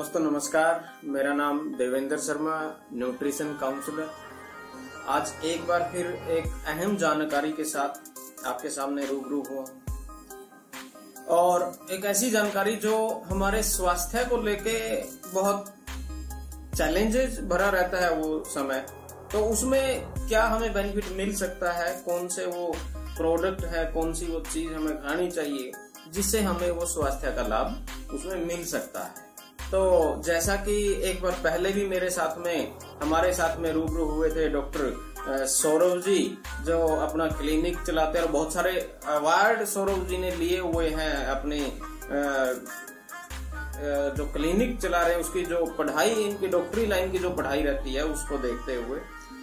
दोस्तों नमस्कार, मेरा नाम देवेंद्र शर्मा, न्यूट्रिशन काउंसलर। आज एक बार फिर एक अहम जानकारी के साथ आपके सामने रूबरू हुआ और एक ऐसी जानकारी जो हमारे स्वास्थ्य को लेके बहुत चैलेंजेस भरा रहता है वो समय। तो उसमें क्या हमें बेनिफिट मिल सकता है, कौन से वो प्रोडक्ट है, कौन सी वो चीज हमें खानी चाहिए जिससे हमें वो स्वास्थ्य का लाभ उसमें मिल सकता है। तो जैसा कि एक बार पहले भी हमारे साथ में रूबरू हुए थे डॉक्टर सौरभ जी, जो अपना क्लिनिक चलाते हैं और बहुत सारे अवार्ड सौरभ जी ने लिए हुए हैं अपने जो क्लिनिक चला रहे हैं उसकी जो पढ़ाई, इनकी डॉक्टरी लाइन की जो पढ़ाई रहती है उसको देखते हुए।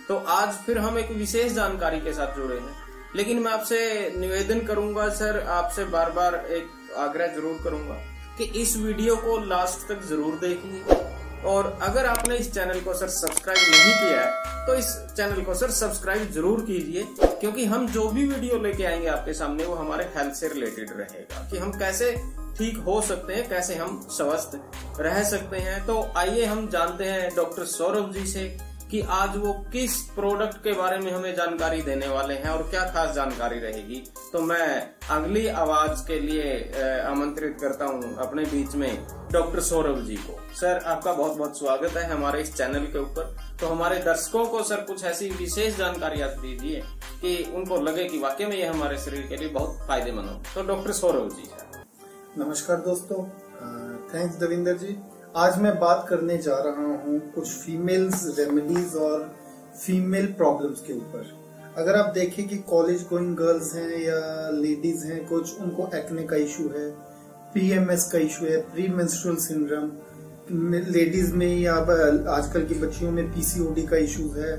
तो आज फिर हम एक विशेष जानकारी के साथ जुड़े हैं, लेकिन मैं आपसे निवेदन करूंगा सर, आपसे बार बार एक आग्रह जरूर करूंगा कि इस वीडियो को लास्ट तक जरूर देखिए। और अगर आपने इस चैनल को सर सब्सक्राइब नहीं किया है तो इस चैनल को सर सब्सक्राइब जरूर कीजिए, क्योंकि हम जो भी वीडियो लेके आएंगे आपके सामने वो हमारे हेल्थ से रिलेटेड रहेगा कि हम कैसे ठीक हो सकते हैं, कैसे हम स्वस्थ रह सकते हैं। तो आइए हम जानते हैं डॉक्टर सौरभ जी से कि आज वो किस प्रोडक्ट के बारे में हमें जानकारी देने वाले हैं और क्या खास जानकारी रहेगी। तो मैं अगली आवाज के लिए आमंत्रित करता हूं अपने बीच में डॉक्टर सौरभ जी को। सर, आपका बहुत बहुत स्वागत है हमारे इस चैनल के ऊपर। तो हमारे दर्शकों को सर कुछ ऐसी विशेष जानकारी आप दीजिए कि उनको लगे कि वाकई में ये हमारे शरीर के लिए बहुत फायदेमंद हो। तो डॉक्टर सौरभ जी सर। नमस्कार दोस्तों, थैंक्स देवेंद्र जी। आज मैं बात करने जा रहा हूँ कुछ फीमेल्स रेमेडीज और फीमेल प्रॉब्लम्स के ऊपर। अगर आप देखें कि कॉलेज गोइंग गर्ल्स हैं या लेडीज हैं, कुछ उनको एक्ने का इशू है, पीएमएस का इशू है, प्री मेंस्ट्रुअल सिंड्रोम, लेडीज में या आजकल की बच्चियों में पीसीओडी का इशू है।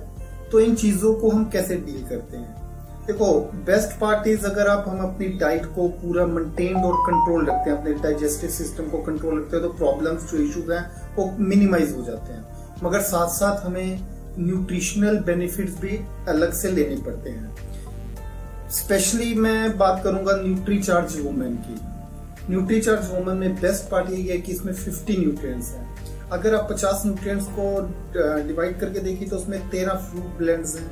तो इन चीजों को हम कैसे डील करते हैं? देखो, बेस्ट पार्ट इज अगर हम अपनी डाइट को पूरा मेंटेन्ड और कंट्रोल रखते हैं, अपने डाइजेस्टिव सिस्टम को कंट्रोल रखते हैं, तो प्रॉब्लम्स जो इश्यूज हैं वो मिनिमाइज हो जाते हैं। मगर साथ साथ हमें न्यूट्रिशनल बेनिफिट्स भी अलग से लेने पड़ते हैं। स्पेशली मैं बात करूंगा न्यूट्रीचार्ज वुमेन की। न्यूट्रीचार्ज वुमेन में बेस्ट पार्ट ये है कि इसमें 50 न्यूट्रिएंट्स हैं। अगर आप 50 न्यूट्रिएंट्स को डिवाइड करके देखिए तो उसमें 13 फ्रूट ब्लेंड्स हैं,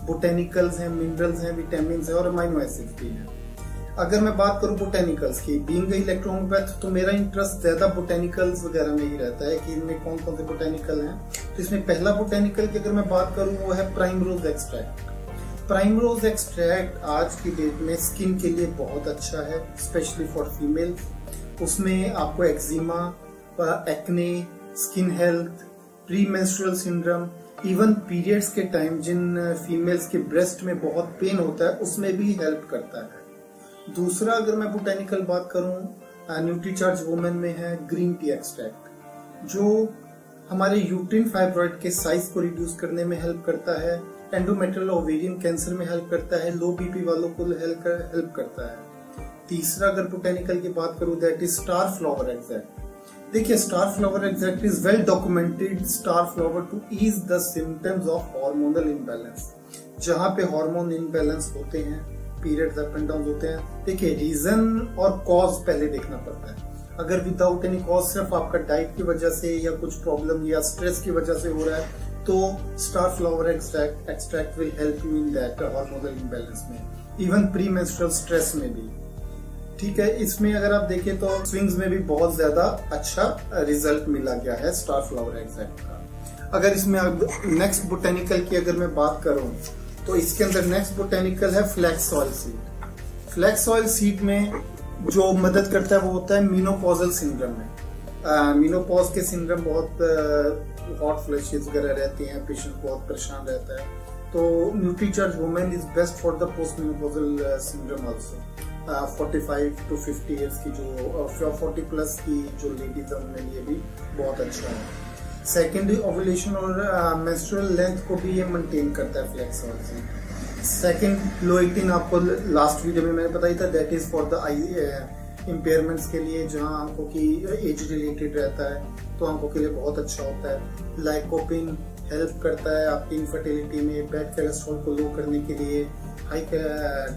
बोटेनिकल्स हैं, मिनरल्स हैं, विटामिन्स हैं और अमाइनो एसिड्स भी हैं। अगर मैं बात करूं बोटेनिकल्स की, बीइंग इलेक्ट्रोहोम्योपैथ, तो मेरा इंटरेस्ट ज्यादा बोटेनिकल्स वगैरह में ही रहता है कि इनमें कौन कौन से बोटेनिकल हैं। तो इसमें पहला बोटेनिकल की अगर मैं बात करूं वो है प्राइमरोज एक्सट्रैक्ट। प्राइमरोज एक्सट्रैक्ट आज की डेट में स्किन के लिए बहुत अच्छा है, स्पेशली फॉर फीमेल। उसमें आपको eczema, acne, skin health, pre menstrual syndrome, even periods के टाइम जिन फीमेल्स के ब्रेस्ट में बहुत पेन होता है उसमें भी हेल्प करता है। दूसरा अगर मैं बोटेनिकल बात करूं, न्यूट्रीचार्ज वुमेन में है ग्रीन टी एक्सट्रैक्ट, जो हमारे यूट्रिन फाइब्रॉइड के साइज को रिड्यूस करने में हेल्प करता है, एंडोमेट्रियल ओवेरियन कैंसर में हेल्प करता है, लो बीपी वालों को हेल्प करता है। तीसरा अगर बोटेनिकल की बात करूं, that is star flower extract. देखिए, star flower extract is well documented star flower to ease the symptoms of hormonal imbalance. जहां पे हार्मोन इम्बैलेंस होते हैं, पीरियड्स अप एंड डाउन होते हैं, देखिए रीजन और कॉज पहले देखना पड़ता है। अगर विदाउट एनी कॉज सिर्फ आपका डाइट की वजह से या कुछ प्रॉब्लम या स्ट्रेस की वजह से हो रहा है, तो star flower extract will help you in that hormonal imbalance में, इवन प्री मेंस्ट्रुअल स्ट्रेस में भी। ठीक है, इसमें अगर आप देखें तो स्विंग्स में भी बहुत ज्यादा अच्छा रिजल्ट मिला गया है स्टार फ्लावर एक्सट्रैक्ट का। अगर इसमें नेक्स्ट बोटेनिकल की अगर मैं बात करूं तो इसके अंदर नेक्स्ट बोटेनिकल है flax oil seed. Flax oil seed में जो मदद करता है वो होता है मीनोपॉजल सिंड्रोम में। मीनोपॉज के सिंड्रोम बहुत हॉट फ्लैशेस वगैरह रहती हैं, पेशेंट बहुत परेशान रहता है। तो Nutricharge women is best for the post menopausal syndrome also. 45 to 50 years की जो 40 प्लस की जो लेडीज है उनके लिए भी बहुत अच्छा है। सेकेंडरी ओवुलेशन और मेंस्ट्रुअल लेंथ को भी ये मेंटेन करता है फ्लैक्स ऑयल से। सेकेंड लोइटिन आपको लास्ट वीडियो में मैंने बताया था, that is for the I impairments के लिए, जहां आंखों की एज रिलेटेड रहता है तो आंखों के लिए बहुत अच्छा होता है। लाइकोपिन हेल्प करता है आपकी इनफर्टिलिटी में, बैड कोलेस्ट्रॉल को लो करने के लिए। हाई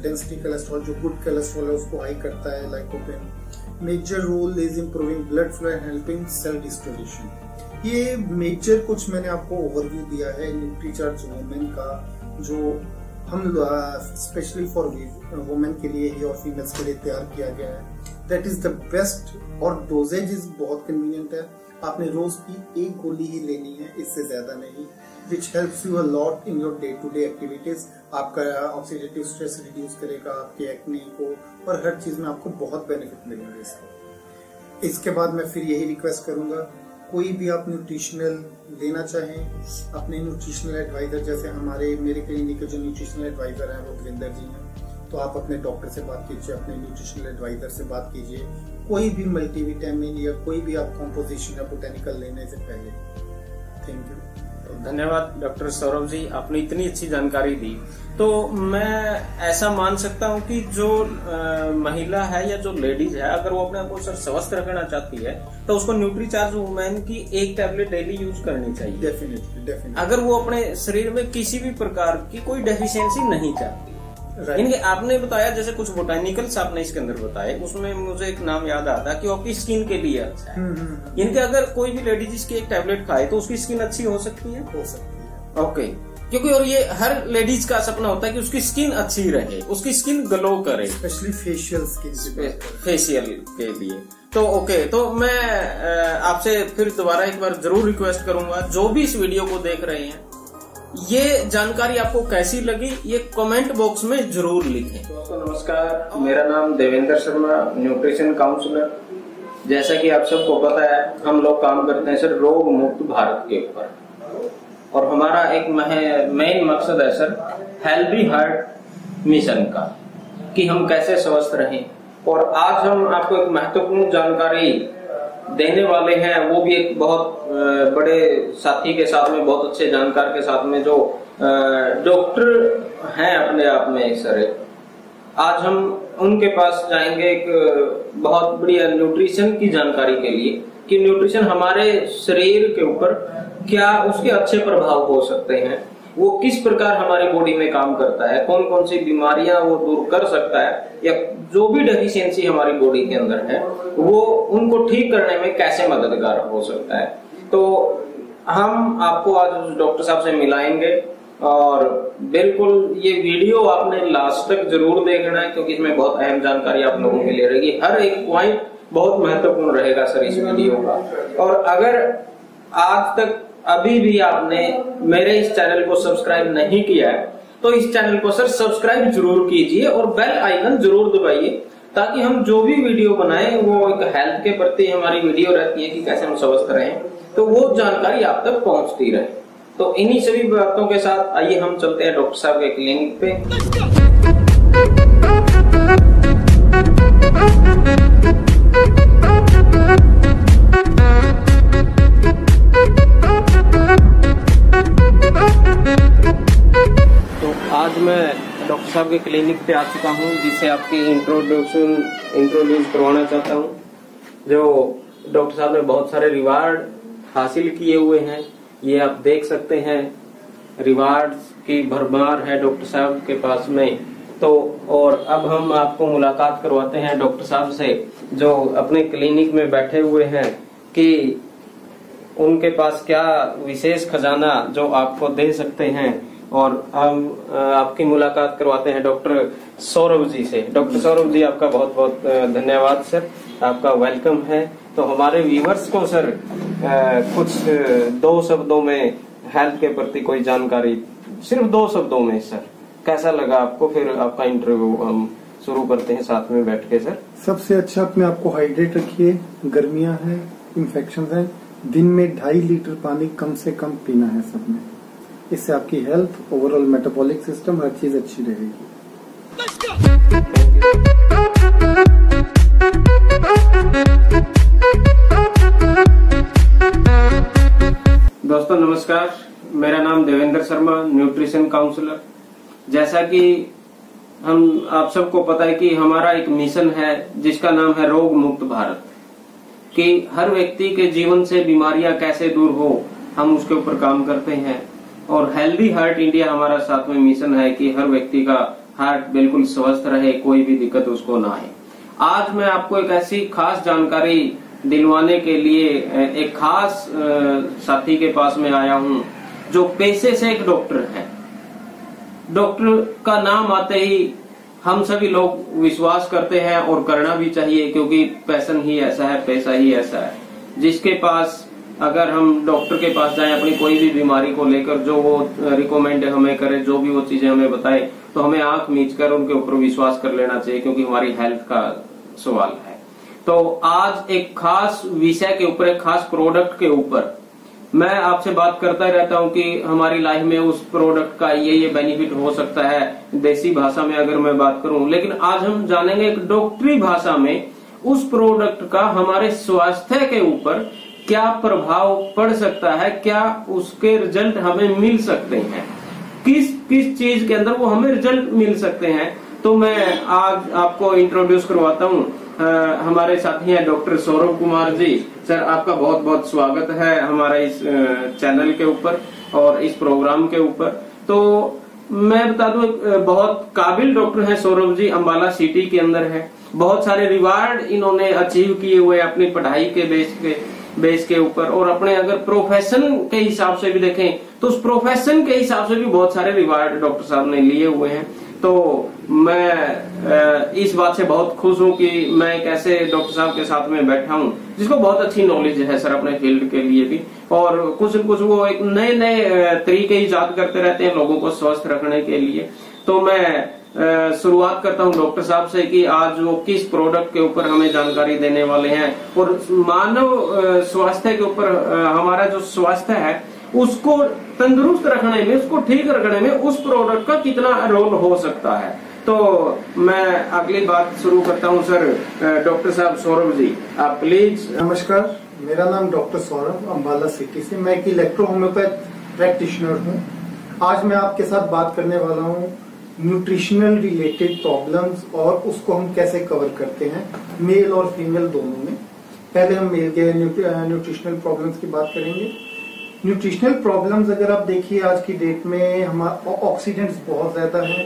डेंसिटी कोलेस्ट्रॉल, जो गुड कोलेस्ट्रॉल है उसको हाई करता है lycopene. Major role is improving blood flow and helping cell distribution. ये मेजर कुछ मैंने आपको ओवरव्यू दिया है न्यूट्रीचार्ज वुमेन का, जो हम स्पेशली फॉर वुमेन के लिए ही और फीमेल्स के लिए तैयार किया गया है। दैट इज द बेस्ट, और डोजेज इज बहुत कन्वीनियंट है। आपने रोज की एक गोली ही लेनी है, इससे ज्यादा नहीं, which helps you a lot in your day to day activities. आपका ऑक्सीडेटिव स्ट्रेस रिड्यूस करेगा, आपके एक्ने को, और हर चीज में आपको बहुत बेनिफिट मिलेंगे इसका। इसके बाद मैं फिर यही रिक्वेस्ट करूंगा, कोई भी आप न्यूट्रिशनल लेना चाहें, अपने न्यूट्रिशनल एडवाइजर, जैसे मेरे क्लिनिक के जो न्यूट्रिशनल एडवाइजर हैं वो दविंदर जी हैं, तो आप अपने डॉक्टर से बात कीजिए, अपने न्यूट्रिशनल एडवाइजर से बात कीजिए, कोई भी मल्टीविटामिन या कोई भी आप कॉम्पोजिशन या बोटेनिकल लेने से पहले। Thank you. धन्यवाद डॉक्टर सौरभ जी, आपने इतनी अच्छी जानकारी दी। तो मैं ऐसा मान सकता हूं कि जो महिला है या जो लेडीज है, अगर वो अपने आप को सर स्वस्थ रखना चाहती है तो उसको न्यूट्रीचार्ज वुमेन की एक टैबलेट डेली यूज करनी चाहिए। डेफिनेटली। अगर वो अपने शरीर में किसी भी प्रकार की कोई डेफिशिएंसी नहीं चाहती। इनके आपने बताया जैसे कुछ बोटानिकल्स आपने इसके अंदर बताए, उसमें मुझे एक नाम याद आता कि वो आपकी स्किन के लिए अच्छा है। इनके अगर कोई भी लेडीज इसकी एक टैबलेट खाए तो उसकी स्किन अच्छी हो सकती है। ओके, क्योंकि और ये हर लेडीज का सपना होता है कि उसकी स्किन अच्छी रहे, उसकी स्किन ग्लो करे, स्पेशली फेशियल स्किन, फेशियल के लिए। तो ओके, तो मैं आपसे फिर दोबारा एक बार जरूर रिक्वेस्ट करूंगा, जो भी इस वीडियो को देख रहे हैं, ये जानकारी आपको कैसी लगी ये कमेंट बॉक्स में जरूर लिखें। दोस्तों नमस्कार, मेरा नाम देवेंद्र शर्मा, न्यूट्रिशन काउंसलर। जैसा कि आप सबको पता है, हम लोग काम करते हैं सर रोग मुक्त भारत के ऊपर, और हमारा एक मेन मकसद है सर हेल्दी हार्ट मिशन का, कि हम कैसे स्वस्थ रहें। और आज हम आपको एक महत्वपूर्ण जानकारी देने वाले हैं, वो भी एक बहुत बड़े साथी के साथ में, बहुत अच्छे जानकार के साथ में, जो डॉक्टर हैं अपने आप में सर। आज हम उनके पास जाएंगे एक बहुत बढ़िया न्यूट्रिशन की जानकारी के लिए, कि न्यूट्रिशन हमारे शरीर के ऊपर क्या उसके अच्छे प्रभाव हो सकते हैं, वो किस प्रकार हमारी बॉडी में काम करता है, कौन कौन सी बीमारियां वो दूर कर सकता है, या जो भी डेफिशिएंसी हमारी बॉडी के अंदर है वो उनको ठीक करने में कैसे मददगार हो सकता है। तो हम आपको आज डॉक्टर साहब से मिलाएंगे, और बिल्कुल ये वीडियो आपने लास्ट तक जरूर देखना है, क्योंकि इसमें बहुत अहम जानकारी आप लोगों के लिए रहेगी। हर एक पॉइंट बहुत महत्वपूर्ण रहेगा सर इस वीडियो का। और अगर आज तक अभी भी आपने मेरे इस चैनल को सब्सक्राइब नहीं किया है तो इस चैनल को सर सब्सक्राइब जरूर कीजिए और बेल आइकन जरूर दबाइए, ताकि हम जो भी वीडियो बनाएं वो एक हेल्थ के प्रति हमारी वीडियो रहती है कि कैसे हम स्वस्थ रहें, तो वो जानकारी आप तक पहुंचती रहे। तो इन्हीं सभी बातों के साथ आइए हम चलते हैं डॉक्टर साहब के क्लिनिक पे। आज मैं डॉक्टर साहब के क्लिनिक पे आ चुका हूँ, जिससे आपकी इंट्रोड्यूस करवाना चाहता हूँ। जो डॉक्टर साहब ने बहुत सारे रिवार्ड हासिल किए हुए हैं, ये आप देख सकते हैं, रिवार्ड्स की भरमार है डॉक्टर साहब के पास में। तो और अब हम आपको मुलाकात करवाते हैं डॉक्टर साहब से, जो अपने क्लिनिक में बैठे हुए हैं, कि उनके पास क्या विशेष खजाना जो आपको दे सकते हैं। और हम आपकी मुलाकात करवाते हैं डॉक्टर सौरभ जी से। डॉक्टर सौरभ जी, आपका बहुत बहुत धन्यवाद सर, आपका वेलकम है। तो हमारे व्यूअर्स को सर कुछ 2 शब्दों में हेल्थ के प्रति कोई जानकारी, सिर्फ 2 शब्दों में सर, कैसा लगा आपको? फिर आपका इंटरव्यू हम शुरू करते हैं साथ में बैठ के सर। सबसे अच्छा अपने आप को हाइड्रेट रखिए, गर्मियां हैं, इन्फेक्शन है, दिन में 2.5 लीटर पानी कम से कम पीना है सब में। इससे आपकी हेल्थ, ओवरऑल मेटाबॉलिक सिस्टम, हर चीज अच्छी रहेगी। दोस्तों नमस्कार, मेरा नाम देवेंद्र शर्मा, न्यूट्रिशन काउंसलर। जैसा कि हम आप सबको पता है कि हमारा एक मिशन है जिसका नाम है रोग मुक्त भारत, कि हर व्यक्ति के जीवन से बीमारियां कैसे दूर हो, हम उसके ऊपर काम करते हैं। और हेल्दी हार्ट इंडिया हमारा साथ में मिशन है कि हर व्यक्ति का हार्ट बिल्कुल स्वस्थ रहे, कोई भी दिक्कत उसको ना आए। आज मैं आपको एक ऐसी खास जानकारी दिलवाने के लिए एक खास साथी के पास में आया हूं जो पेशे से एक डॉक्टर है। डॉक्टर का नाम आते ही हम सभी लोग विश्वास करते हैं और करना भी चाहिए, क्योंकि पैशन ही ऐसा है, पैसा ही ऐसा है। जिसके पास अगर हम डॉक्टर के पास जाएं अपनी कोई भी बीमारी को लेकर, जो वो रिकमेंड हमें करे, जो भी वो चीजें हमें बताए, तो हमें आंख मीचकर उनके ऊपर विश्वास कर लेना चाहिए, क्योंकि हमारी हेल्थ का सवाल है। तो आज एक खास विषय के ऊपर, एक खास प्रोडक्ट के ऊपर मैं आपसे बात करता ही रहता हूं कि हमारी लाइफ में उस प्रोडक्ट का ये बेनिफिट हो सकता है, देसी भाषा में अगर मैं बात करूं। लेकिन आज हम जानेंगे एक डॉक्टरी भाषा में उस प्रोडक्ट का हमारे स्वास्थ्य के ऊपर क्या प्रभाव पड़ सकता है, क्या उसके रिजल्ट हमें मिल सकते हैं, किस किस चीज के अंदर वो हमें रिजल्ट मिल सकते हैं। तो मैं आज आपको इंट्रोड्यूस करवाता हूं, हमारे साथी हैं डॉक्टर सौरभ कुमार जी। सर, आपका बहुत बहुत स्वागत है हमारे इस चैनल के ऊपर और इस प्रोग्राम के ऊपर। तो मैं बता दूं, बहुत काबिल डॉक्टर हैं सौरभ जी, अंबाला सिटी के अंदर है। बहुत सारे रिवार्ड इन्होंने अचीव किए हुए अपनी पढ़ाई के बेस के ऊपर, और अपने अगर प्रोफेशन के हिसाब से भी देखें तो उस प्रोफेशन के हिसाब से भी बहुत सारे रिवार्ड डॉक्टर साहब ने लिए हुए हैं। तो मैं इस बात से बहुत खुश हूं कि मैं एक ऐसे डॉक्टर साहब के साथ में बैठा हूं जिसको बहुत अच्छी नॉलेज है सर अपने फील्ड के लिए भी, और कुछ न कुछ वो एक नए नए तरीके ईजाद करते रहते हैं लोगों को स्वस्थ रखने के लिए। तो मैं शुरुआत करता हूं डॉक्टर साहब से कि आज वो किस प्रोडक्ट के ऊपर हमें जानकारी देने वाले हैं, और मानव स्वास्थ्य के ऊपर हमारा जो स्वास्थ्य है उसको तंदुरुस्त रखने में, उसको ठीक रखने में उस प्रोडक्ट का कितना रोल हो सकता है। तो मैं अगली बात शुरू करता हूं सर। डॉक्टर साहब सौरभ जी, आप प्लीज। नमस्कार, मेरा नाम डॉक्टर सौरभ, अंबाला सिटी से। मैं एक इलेक्ट्रो होम्योपैथ प्रैक्टिशनर हूं। आज मैं आपके साथ बात करने वाला हूं न्यूट्रिशनल रिलेटेड प्रॉब्लम्स और उसको हम कैसे कवर करते हैं, मेल और फीमेल दोनों में। पहले हम मेल के न्यूट्रिशनल प्रॉब्लम्स की बात करेंगे। न्यूट्रिशनल प्रॉब्लम्स अगर आप देखिए आज की डेट में हमारा ऑक्सीडेंट्स बहुत ज्यादा है,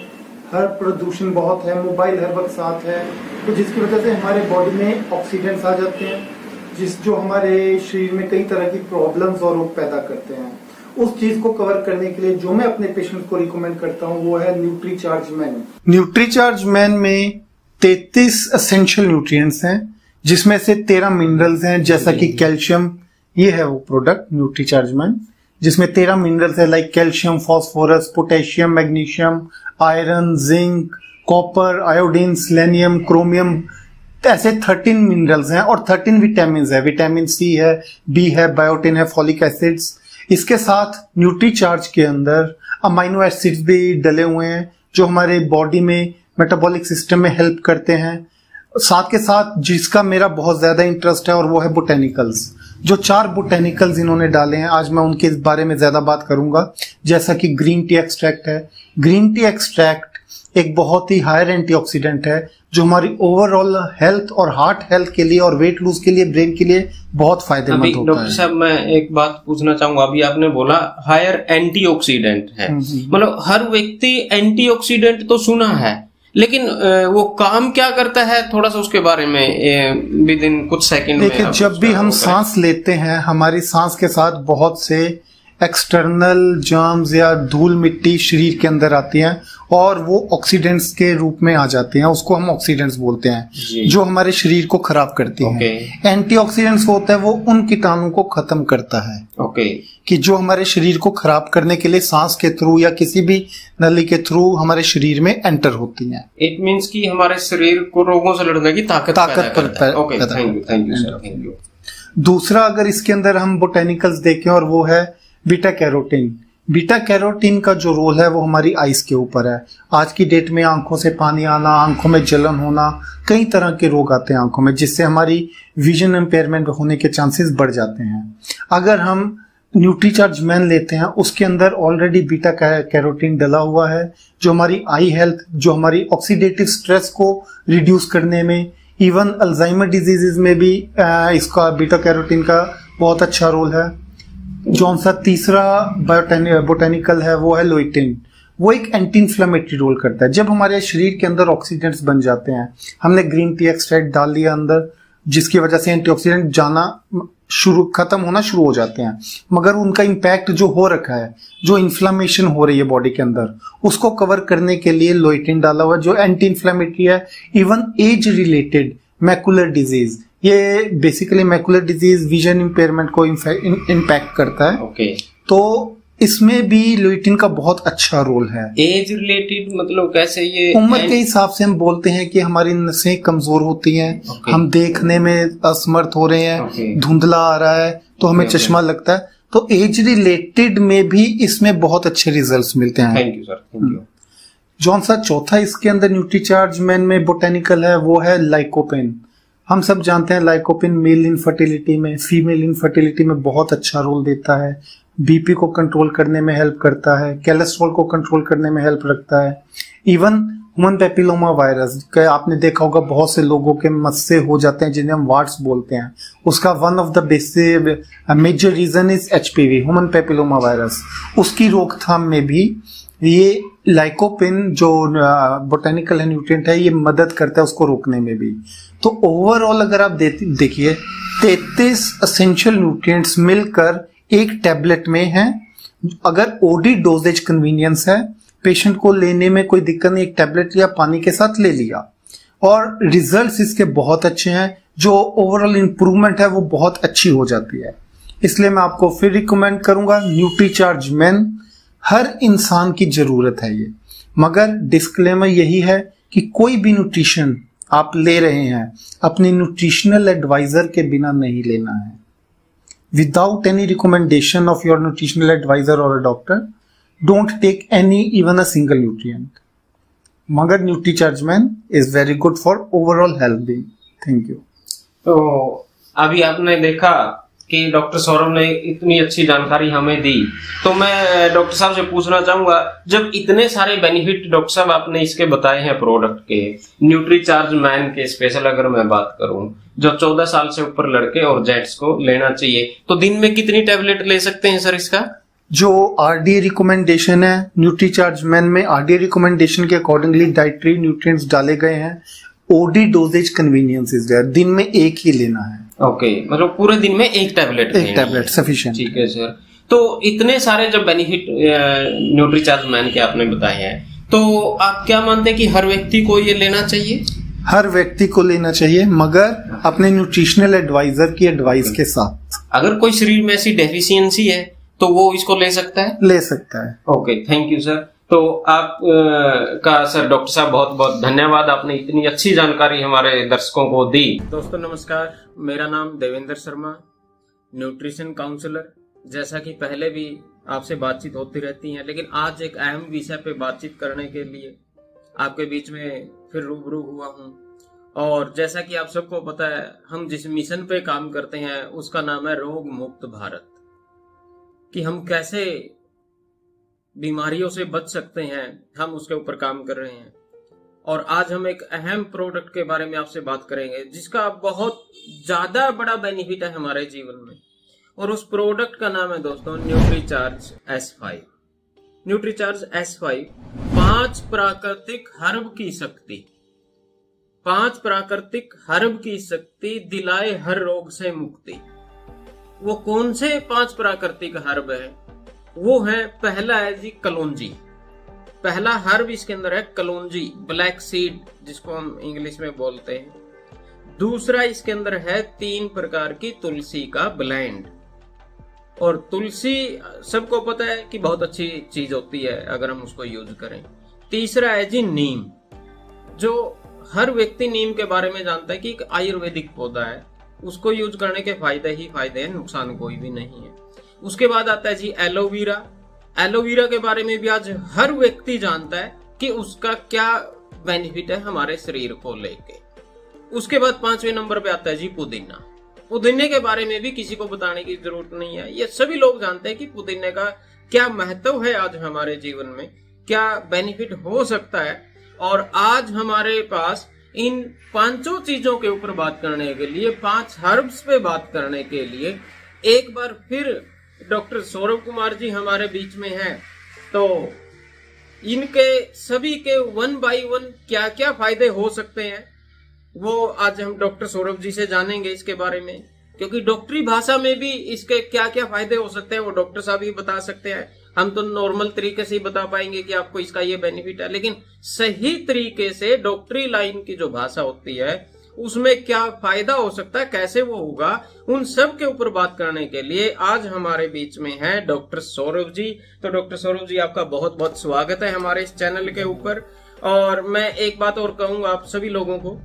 हर प्रदूषण बहुत है, मोबाइल हर वक्त साथ है, तो जिसकी वजह से हमारे बॉडी में ऑक्सीडेंट्स आ जाते हैं जो हमारे शरीर में कई तरह की प्रॉब्लम्स और रोग पैदा करते हैं। उस चीज को कवर करने के लिए जो मैं अपने पेशेंट को रिकमेंड करता हूँ वो है न्यूट्रीचार्ज मैन। न्यूट्रीचार्ज मैन में 33 एसेंशियल न्यूट्रिएंट्स हैं, जिसमें से 13 मिनरल्स हैं, जैसा कि कैल्शियम। ये है वो प्रोडक्ट न्यूट्रीचार्ज मैन, जिसमें 13 मिनरल्स है, like calcium, phosphorus, potassium, magnesium, iron, zinc, copper, iodine, selenium, chromium, ऐसे 13 मिनरल्स हैं और 13 विटामिन है। विटामिन सी है, बी है, बायोटिन है, फॉलिक एसिड्स। इसके साथ न्यूट्रीचार्ज के अंदर अमाइनो एसिड्स भी डले हुए हैं जो हमारे बॉडी में मेटाबॉलिक सिस्टम में हेल्प करते हैं। साथ के साथ जिसका मेरा बहुत ज्यादा इंटरेस्ट है और वो है बोटेनिकल्स। जो 4 बोटेनिकल्स इन्होंने डाले हैं, आज मैं उनके बारे में ज्यादा बात करूंगा। जैसा कि ग्रीन टी एक्सट्रैक्ट है। ग्रीन टी एक्सट्रैक्ट एक बहुत ही हायर एंटीऑक्सीडेंट है जो हमारी ओवरऑल हेल्थ और हार्ट हेल्थ के लिए और वेट लूज के लिए, ब्रेन के लिए बहुत फायदेमंद होता है। डॉक्टर साहब, मैं एक बात पूछना चाहूंगा। अभी आपने बोला हायर एंटीऑक्सीडेंट है, मतलब हर व्यक्ति एंटीऑक्सीडेंट तो सुना है, लेकिन वो काम क्या करता है, थोड़ा सा उसके बारे में विद इन कुछ सेकंड में। देखिए, जब भी हम सांस लेते हैं, हमारी सांस के साथ बहुत से एक्सटर्नल जर्म्स या धूल मिट्टी शरीर के अंदर आती हैं और वो ऑक्सीडेंट्स के रूप में आ जाते हैं। उसको हम ऑक्सीडेंट्स बोलते हैं, जो हमारे शरीर को खराब करती हैं। एंटीऑक्सीडेंट्स होता है वो उन कीटाणु को खत्म करता है, कि जो हमारे शरीर को खराब करने के लिए सांस के थ्रू या किसी भी नली के थ्रू हमारे शरीर में एंटर होती हैं। इट मींस कि हमारे शरीर को रोगों से लड़ने की ताकत थैंक यू। दूसरा, अगर इसके अंदर हम बोटेनिकल्स देखें, और वो है बीटा कैरोटीन। बीटा कैरोटीन का जो रोल है वो हमारी आइज के ऊपर है। आज की डेट में आंखों से पानी आना, आंखों में जलन होना, कई तरह के रोग आते हैं आंखों में, जिससे हमारी विजन इम्पेयरमेंट होने के चांसेस बढ़ जाते हैं। अगर हम न्यूट्रीचार्ज मैन लेते हैं, उसके अंदर ऑलरेडी बीटा कैरोटीन डला हुआ है जो हमारी आई हेल्थ, जो हमारी ऑक्सीडेटिव स्ट्रेस को रिड्यूस करने में, इवन अल्जाइमर डिजीजेज में भी इसका बीटा कैरोटीन का बहुत अच्छा रोल है। जो सा तीसरा बोटेनिकल है वो है लुइटिन। वो एक एंटी इन्फ्लेमेटरी रोल करता है। जब हमारे शरीर के अंदर ऑक्सीडेंट्स बन जाते हैं, हमने ग्रीन टी एक्सट्रैक्ट डाल लिया अंदर, जिसकी वजह से एंटीऑक्सीडेंट खत्म होना शुरू हो जाते हैं, मगर उनका इम्पैक्ट जो हो रखा है, जो इन्फ्लामेशन हो रही है बॉडी के अंदर, उसको कवर करने के लिए लोइटिन डाला हुआ जो एंटी इन्फ्लेमेटरी है। Even age related macular disease, ये basically macular disease vision impairment को इम्पैक्ट करता है। तो इसमें भी लोइटिन का बहुत अच्छा रोल है। एज रिलेटेड मतलब कैसे? ये उम्र के हिसाब से हम बोलते हैं कि हमारी नसें कमजोर होती हैं, हम देखने में असमर्थ हो रहे हैं, धुंधला आ रहा है, तो हमें चश्मा लगता है। तो एज रिलेटेड में भी इसमें बहुत अच्छे रिजल्ट्स मिलते हैं। Thank you sir, thank you. जौन सा चौथा इसके अंदर न्यूट्रीचार्ज मैन में बोटेनिकल है, वो है लाइकोपेन। हम सब जानते हैं लाइकोपेन मेल इनफर्टिलिटी में, फीमेल इनफर्टिलिटी में बहुत अच्छा रोल देता है। बीपी को कंट्रोल करने में हेल्प करता है, कोलेस्ट्रॉल को कंट्रोल करने में हेल्प रखता है। इवन ह्यूमन पेपिलोमा वायरस का आपने देखा होगा, बहुत से लोगों के मस्से हो जाते हैं जिन्हें हम वार्ट्स बोलते हैं। उसका one of the basic major reason is HPV, human papilloma virus. उसकी रोकथाम में भी ये लाइकोपेन जो बोटेनिकल न्यूट्रिएंट है, ये मदद करता है उसको रोकने में भी। तो ओवरऑल अगर आप देखिए 33 एसेंशियल न्यूट्रिएंट्स मिलकर एक टैबलेट में है। अगर ओडी डोजेज कन्वीनियंस है, पेशेंट को लेने में कोई दिक्कत नहीं, एक टैबलेट लिया, पानी के साथ ले लिया, और रिजल्ट्स इसके बहुत अच्छे हैं। जो ओवरऑल इंप्रूवमेंट है वो बहुत अच्छी हो जाती है। इसलिए मैं आपको फिर रिकमेंड करूंगा न्यूट्रीचार्ज मैन। हर इंसान की जरूरत है ये, मगर डिस्क्लेमर यही है कि कोई भी न्यूट्रिशन आप ले रहे हैं अपने न्यूट्रिशनल एडवाइजर के बिना नहीं लेना है। Without any recommendation of your nutritional advisor or a doctor, don't take even a single nutrient. मगर Nutricharge man is very good for overall health being. Thank you. तो अभी आपने देखा कि डॉक्टर सौरभ ने इतनी अच्छी जानकारी हमें दी, तो मैं डॉक्टर साहब से पूछना चाहूंगा, जब इतने सारे बेनिफिट डॉक्टर साहब आपने इसके बताए हैं प्रोडक्ट के, न्यूट्रीचार्ज मैन के स्पेशल अगर मैं बात करूं, जो 14 साल से ऊपर लड़के और जेंट्स को लेना चाहिए, तो दिन में कितनी टेबलेट ले सकते हैं सर इसका? जो आरडीए रिकमेंडेशन है न्यूट्रीचार्ज मैन में, आरडीए रिकमेंडेशन के अकॉर्डिंगली डाइटरी न्यूट्रिएंट्स डाले गए हैं। OD dosages convenience is there, दिन में एक ही लेना है। ओके, मतलब पूरे दिन में एक टैबलेट सफिशिएंट। ठीक है सर। तो इतने सारे जब बेनिफिट न्यूट्रीचार्ज मैन के आपने बताए हैं, तो आप क्या मानते हैं कि हर व्यक्ति को ये लेना चाहिए? हर व्यक्ति को लेना चाहिए, मगर अपने न्यूट्रिशनल एडवाइजर की एडवाइस के साथ। अगर कोई शरीर में ऐसी डेफिशिएंसी है तो वो इसको ले सकता है? ले सकता है। Okay, thank you sir. तो आप का सर डॉक्टर साहब बहुत बहुत धन्यवाद, आपने इतनी अच्छी जानकारी हमारे दर्शकों को दी। दोस्तों नमस्कार, मेरा नाम देवेंद्र शर्मा, न्यूट्रिशन काउंसलर। जैसा कि पहले भी आपसे बातचीत होती रहती है, लेकिन आज एक अहम विषय पे बातचीत करने के लिए आपके बीच में फिर रूबरू हुआ हूँ। और जैसा कि आप सबको पता है, हम जिस मिशन पे काम करते हैं उसका नाम है रोग मुक्त भारत, कि हम कैसे बीमारियों से बच सकते हैं, हम उसके ऊपर काम कर रहे हैं। और आज हम एक अहम प्रोडक्ट के बारे में आपसे बात करेंगे जिसका बहुत ज्यादा बड़ा बेनिफिट है हमारे जीवन में, और उस प्रोडक्ट का नाम है दोस्तों न्यूट्रीचार्ज S5। न्यूट्रीचार्ज S5 5 प्राकृतिक हर्ब की शक्ति, 5 प्राकृतिक हर्ब की शक्ति दिलाए हर रोग से मुक्ति। वो कौन से 5 प्राकृतिक हर्ब है? वो है, पहला है जी कलौंजी। पहला हर्ब इसके अंदर है कलौंजी, ब्लैक सीड जिसको हम इंग्लिश में बोलते हैं। दूसरा इसके अंदर है 3 प्रकार की तुलसी का ब्लेंड। और तुलसी सबको पता है कि बहुत अच्छी चीज होती है अगर हम उसको यूज करें। तीसरा है जी नीम, जो हर व्यक्ति नीम के बारे में जानता है कि एक आयुर्वेदिक पौधा है, उसको यूज करने के फायदे ही फायदे हैं, नुकसान कोई भी नहीं है। उसके बाद आता है जी एलोवेरा। एलोवेरा के बारे में भी आज हर व्यक्ति जानता है कि उसका क्या बेनिफिट है हमारे शरीर को लेके। उसके बाद 5वें नंबर पे आता है जी पुदीना। पुदीने के बारे में भी किसी को बताने की जरूरत नहीं है, ये सभी लोग जानते हैं कि पुदीने का क्या महत्व है आज हमारे जीवन में, क्या बेनिफिट हो सकता है। और आज हमारे पास इन 5 चीजों के ऊपर बात करने के लिए, 5 हर्ब्स पे बात करने के लिए एक बार फिर डॉक्टर सौरभ कुमार जी हमारे बीच में हैं। तो इनके सभी के 1 बाय 1 क्या क्या फायदे हो सकते हैं वो आज हम डॉक्टर सौरभ जी से जानेंगे इसके बारे में, क्योंकि डॉक्टरी भाषा में भी इसके क्या क्या फायदे हो सकते हैं वो डॉक्टर साहब ही बता सकते हैं। हम तो नॉर्मल तरीके से ही बता पाएंगे कि आपको इसका ये बेनिफिट है, लेकिन सही तरीके से डॉक्टरी लाइन की जो भाषा होती है उसमें क्या फायदा हो सकता है, कैसे वो होगा, उन सब के ऊपर बात करने के लिए आज हमारे बीच में है डॉक्टर सौरभ जी। तो डॉक्टर सौरभ जी, आपका बहुत बहुत स्वागत है हमारे इस चैनल के ऊपर। और मैं एक बात और कहूंगा आप सभी लोगों को,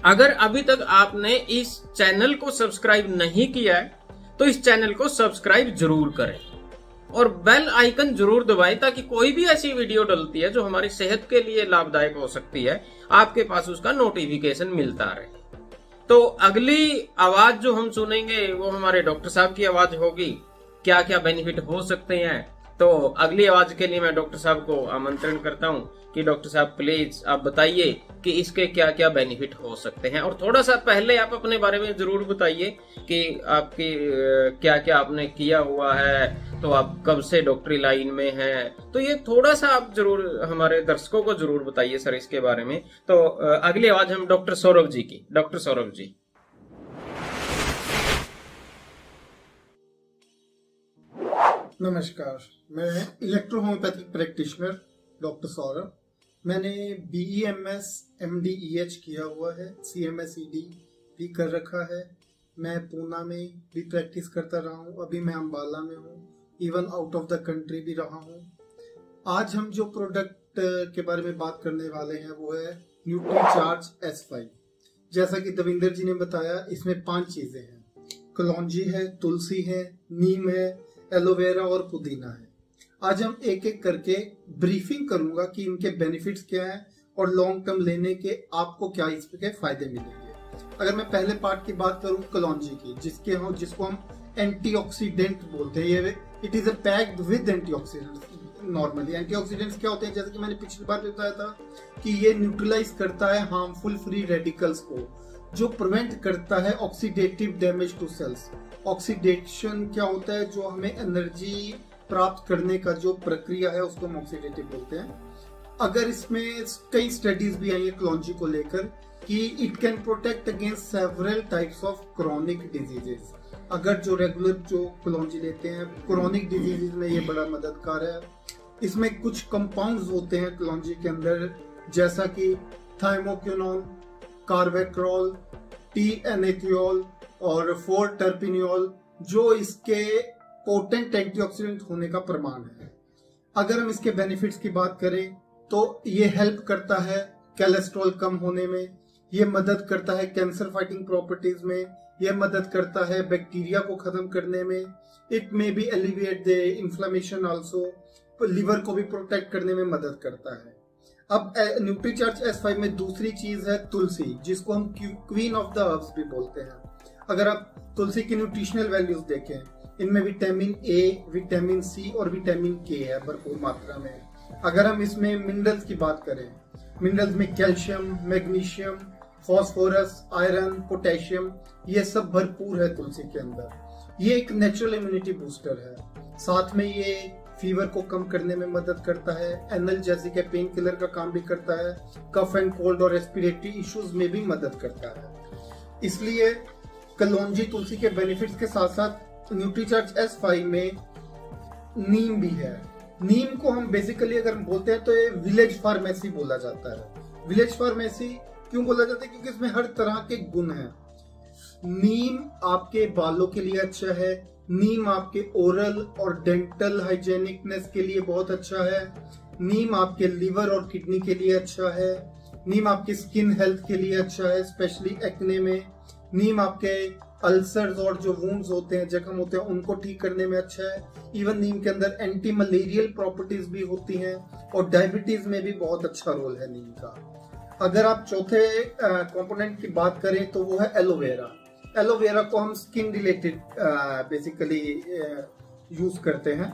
अगर अभी तक आपने इस चैनल को सब्सक्राइब नहीं किया है तो इस चैनल को सब्सक्राइब जरूर करें और बेल आइकन जरूर दबाएं, ताकि कोई भी ऐसी वीडियो डलती है जो हमारी सेहत के लिए लाभदायक हो सकती है आपके पास उसका नोटिफिकेशन मिलता रहे। तो अगली आवाज जो हम सुनेंगे वो हमारे डॉक्टर साहब की आवाज होगी, क्या क्या बेनिफिट हो सकते हैं। तो अगली आवाज के लिए मैं डॉक्टर साहब को आमंत्रण करता हूं कि डॉक्टर साहब प्लीज आप बताइए कि इसके क्या क्या बेनिफिट हो सकते हैं। और थोड़ा सा पहले आप अपने बारे में जरूर बताइए कि आपकी क्या क्या आपने किया हुआ है, तो आप कब से डॉक्टरी लाइन में हैं, तो ये थोड़ा सा आप जरूर हमारे दर्शकों को जरूर बताइए सर इसके बारे में। तो अगली आवाज हम डॉक्टर सौरभ जी की। डॉक्टर सौरभ जी। नमस्कार, मैं electro homeopathic practitioner doctor Saurabh. मैंने BEMS MD किया हुआ है, CMS-ED भी कर रखा है। मैं पूना में भी प्रैक्टिस करता रहा हूँ, अभी मैं अम्बाला में हूँ, even out of the country भी रहा हूँ। आज हम जो प्रोडक्ट के बारे में बात करने वाले हैं वो है न्यूट्रीचार्ज S5। जैसा कि दविंदर जी ने बताया, इसमें 5 चीजें हैं। कलौंजी है, तुलसी है, नीम है, एलोवेरा और पुदीना है। आज हम एक एक करके ब्रीफिंग करूंगा कि इनके बेनिफिट्स क्या हैं और लॉन्ग टर्म लेने के आपको क्या इसके फायदे मिलेंगे। अगर मैं पहले पार्ट की बात करूं कलौंजी की, जिसको हम एंटीऑक्सीडेंट बोलते हैं, ये it is a packed with antioxidants. Normally antioxidants क्या होते हैं, जैसे कि मैंने पिछली बार बताया था कि ये न्यूट्रलाइज करता है हार्मफुल फ्री रेडिकल्स को, जो प्रिवेंट करता है oxidative damage to cells. Oxidation क्या होता है, जो हमें एनर्जी प्राप्त करने का जो प्रक्रिया है उसको हम ऑक्सीडेटिव बोलते हैं। अगर इसमें कई स्टडीज भी आई है कलौंजी को लेकर कि it can protect against several types of chronic diseases. अगर जो रेगुलर जो कलौंजी लेते हैं क्रोनिक डिजीजेस में ये बड़ा मददगार है। इसमें कुछ कंपाउंड्स होते हैं कलौंजी के अंदर, जैसा कि थाइमोक्विनोन, कार्वेक्रोल, T-एनेथियोल और 4-टर्पिनियोल, जो इसके पोटेंट एंटीऑक्सीडेंट होने का प्रमाण है। अगर हम इसके बेनिफिट्स की बात करें तो ये हेल्प करता है कोलेस्ट्रॉल कम होने में, ये मदद करता है कैंसर फाइटिंग प्रॉपर्टीज में, ये मदद करता है बैक्टीरिया को खत्म करने में। It may be alleviate the inflammation also, liver को भी प्रोटेक्ट करने में मदद करता है। अब न्यूट्रीचार्ज S5 में दूसरी चीज है तुलसी, जिसको हम क्वीन ऑफ द हर्ब्स भी बोलते हैं। अगर आप तुलसी की न्यूट्रिशनल वैल्यूज देखें, इनमें विटामिन A, विटामिन C और विटामिन K है भरपूर मात्रा में। अगर हम इसमें मिनरल्स की बात करें, मिनरल्स में calcium, magnesium, phosphorus, iron, potassium, ये सब भरपूर है तुलसी के अंदर। ये एक नेचुरल इम्यूनिटी बूस्टर है। साथ में ये फीवर को कम करने में मदद करता है, एनाल्जेसिक पेन किलर का काम भी करता है, कफ एंड कोल्ड और रेस्पिरेटरी इश्यूज में भी मदद करता है। इसलिए कलौंजी तुलसी के बेनिफिट्स के साथ साथ न्यूट्रीचार्ज S5 में नीम भी है। नीम को हम बेसिकली अगर हम बोलते हैं तो ये विलेज फार्मेसी बोला जाता है। विलेज फार्मेसी क्यों बोला जाता है? क्योंकि इसमें हर तरह के गुण हैं। नीम आपके बालों के लिए अच्छा है, नीम आपके ओरल और डेंटल हाइजेनिकनेस के लिए बहुत अच्छा है, नीम आपके लिवर और किडनी के लिए अच्छा है, नीम आपकी स्किन हेल्थ के लिए अच्छा है, स्पेशली एक्ने में। नीम आपके अल्सर्स और जो वुंड्स होते हैं, जख्म होते हैं, उनको ठीक करने में अच्छा है। इवन नीम के अंदर एंटी मलेरियल प्रॉपर्टीज भी होती हैं और डायबिटीज में भी बहुत अच्छा रोल है नीम का। अगर आप चौथे कंपोनेंट की बात करें तो वो है एलोवेरा। एलोवेरा को हम स्किन रिलेटेड बेसिकली यूज करते हैं।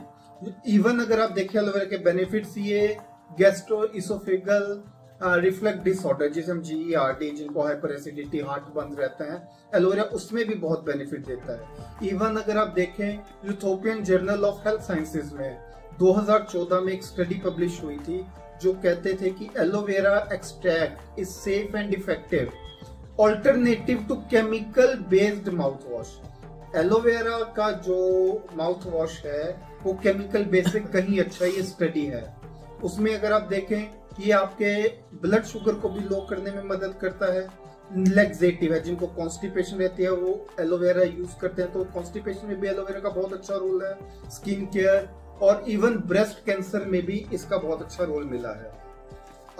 इवन अगर आप देखें एलोवेरा के बेनिफिट्स, ये गैस्ट्रो इसोफेगल रिफ्लक्स डिसऑर्डर, जिसे हम GERD, जिनको हाइपर एसिडिटी, हार्ट बंद रहता है, एलोवेरा उसमें भी बहुत बेनिफिट देता है। इवन अगर आप देखें Ethiopian journal of health sciences में 2014 में एक स्टडी पब्लिश हुई थी जो कहते थे कि aloe vera extract is safe and effective alternative to chemical based mouthwash. Aloe vera का जो माउथ वॉश है वो केमिकल बेस्ड से कहीं अच्छा ये स्टडी है। उसमें अगर आप देखें कि ये आपके ब्लड शुगर को भी लो करने में मदद करता है, लैक्सेटिव है, जिनको कॉन्स्टिपेशन रहती है वो एलोवेरा यूज करते हैं, तो कॉन्स्टिपेशन में भी एलोवेरा का बहुत अच्छा रोल है। स्किन केयर और इवन ब्रेस्ट कैंसर में भी इसका बहुत अच्छा रोल मिला है।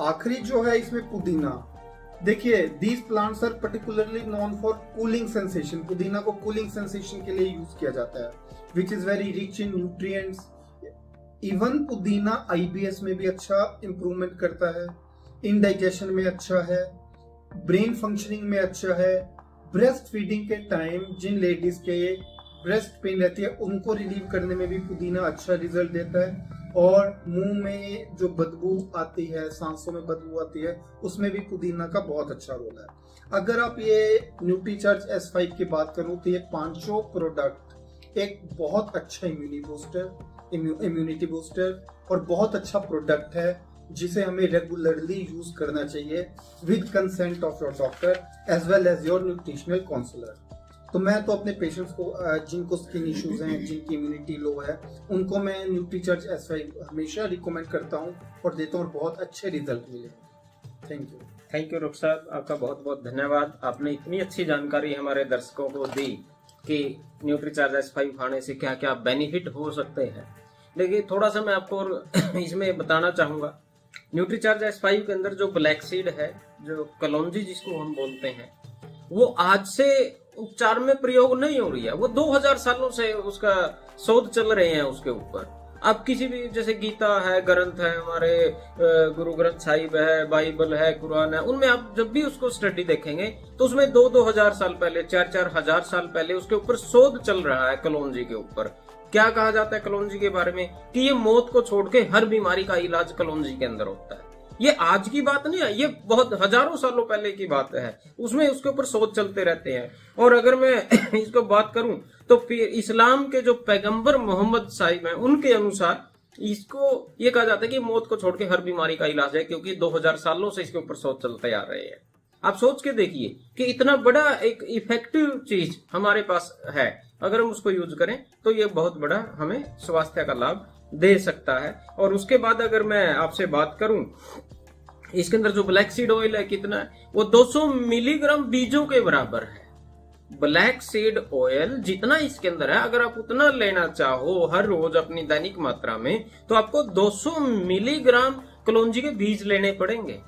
आखिरी जो है इसमें पुदीना। देखिए, these plants are particularly known for cooling sensation. पुदीना को कूलिंग सेंसेशन के लिए यूज किया जाता है, which is very rich in nutrients. Even पुदीना IBS में भी अच्छा इंप्रूवमेंट करता है, इंडाइजेशन में अच्छा है, ब्रेन फंक्शनिंग में अच्छा है। ब्रेस्ट फीडिंग के टाइम जिन लेडीज के ब्रेस्ट पेन रहती है उनको रिलीव करने में भी पुदीना अच्छा रिजल्ट देता है। और मुंह में जो बदबू आती है, सांसों में बदबू आती है, उसमें भी पुदीना का बहुत अच्छा रोल है। अगर आप ये न्यूट्रीचार्ज S5 की बात करूं तो ये पांचों प्रोडक्ट एक बहुत अच्छा इम्यूनिटी बूस्टर और बहुत अच्छा प्रोडक्ट है जिसे हमें रेगुलरली यूज करना चाहिए with consent of your doctor as well as your nutritional counsellor. तो मैं तो अपने पेशेंट्स को जिनको स्किन इश्यूज हैं, जिनकी इम्यूनिटी लो है, उनको मैं न्यूट्रीचार्ज S5 हमेशा रिकमेंड करता हूं और देता हूं और बहुत अच्छे रिजल्ट मिले। Thank you. Thank you doctor साहब, आपका बहुत बहुत धन्यवाद। आपने इतनी अच्छी जानकारी हमारे दर्शकों को दी कि न्यूट्रीचार्ज S5 खाने से क्या क्या बेनिफिट हो सकते हैं। लेकिन थोड़ा सा मैं आपको और इसमें बताना चाहूंगा, न्यूट्रीचार्ज S5 के अंदर जो ब्लैक सीड है, जो कलौंजी जिसको हम बोलते हैं, वो आज से उपचार में प्रयोग नहीं हो रही है। वो 2000 सालों से उसका शोध चल रहे हैं उसके ऊपर। आप किसी भी, जैसे गीता है, ग्रंथ है, हमारे गुरु ग्रंथ साहिब है, बाइबल है, कुरान है, उनमें आप जब भी उसको स्टडी देखेंगे तो उसमें 2000 साल पहले, 4000 साल पहले उसके ऊपर शोध चल रहा है कलौंजी के ऊपर। क्या कहा जाता है कलौंजी के बारे में कि ये मौत को छोड़ के हर बीमारी का इलाज कलौंजी के अंदर होता है। ये आज की बात नहीं है, ये बहुत हजारों सालों पहले की बात है। उसमें उसके ऊपर शोध चलते रहते हैं। और अगर मैं इसको बात करूं तो फिर इस्लाम के जो पैगंबर मोहम्मद साहिब हैं, उनके अनुसार इसको ये कहा जाता है कि मौत को छोड़ के हर बीमारी का इलाज है, क्योंकि 2000 सालों से इसके ऊपर शोध चलते आ रहे हैं। आप सोच के देखिए कि इतना बड़ा एक इफेक्टिव चीज हमारे पास है, अगर हम उसको यूज करें तो ये बहुत बड़ा हमें स्वास्थ्य का लाभ दे सकता है। और उसके बाद अगर मैं आपसे बात करूं, इसके अंदर जो ब्लैक सीड ऑयल है कितना है, वो 200 मिलीग्राम बीजों के बराबर है। ब्लैक सीड ऑयल जितना इसके अंदर है, अगर आप उतना लेना चाहो हर रोज अपनी दैनिक मात्रा में, तो आपको 200 मिलीग्राम कलौंजी के बीज लेने पड़ेंगे।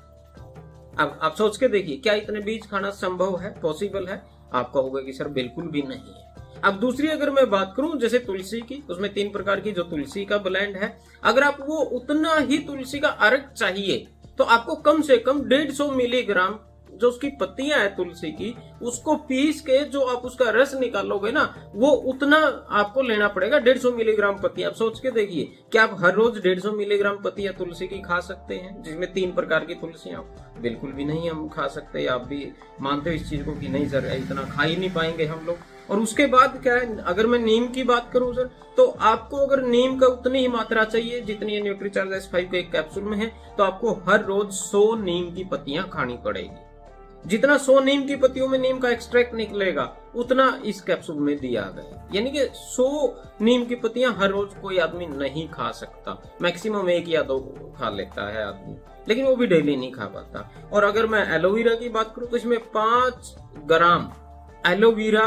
अब आप सोच के देखिए, क्या इतने बीज खाना संभव है, पॉसिबल है? आप कहोगे कि सर बिल्कुल भी नहीं है। अब दूसरी अगर मैं बात करूं जैसे तुलसी की, उसमें 3 प्रकार की जो तुलसी का ब्लेंड है, अगर आप वो उतना ही तुलसी का अर्क चाहिए तो आपको कम से कम 150 मिलीग्राम जो उसकी पत्तियां है तुलसी की, उसको पीस के जो आप उसका रस निकालोगे ना, वो उतना आपको लेना पड़ेगा, 150 मिलीग्राम पत्तियां। आप सोच के देखिए, क्या आप हर रोज 150 मिलीग्राम पत्तियां तुलसी की खा सकते हैं, जिसमें 3 प्रकार की तुलसियां? बिल्कुल भी नहीं हम खा सकते। आप भी मानते हो इस चीज को कि नहीं सर इतना खा ही नहीं पाएंगे हम लोग। और उसके बाद क्या है, अगर मैं नीम की बात करूं सर, तो आपको अगर नीम का उतनी ही मात्रा चाहिए जितनी न्यूट्रीचार्ज S5 के एक कैप्सूल में है, तो आपको हर रोज 100 नीम की पत्तियां खानी पड़ेगी। जितना 100 नीम की पत्तियों में नीम का एक्सट्रैक्ट निकलेगा, उतना इस कैप्सूल में दिया गया। यानी कि 100 नीम की पत्तियां हर रोज कोई आदमी नहीं खा सकता, मैक्सिमम 1 या 2 खा लेता है आदमी, लेकिन वो भी डेली नहीं खा पाता। और अगर मैं एलोवेरा की बात करूं तो इसमें 5 ग्राम एलोवेरा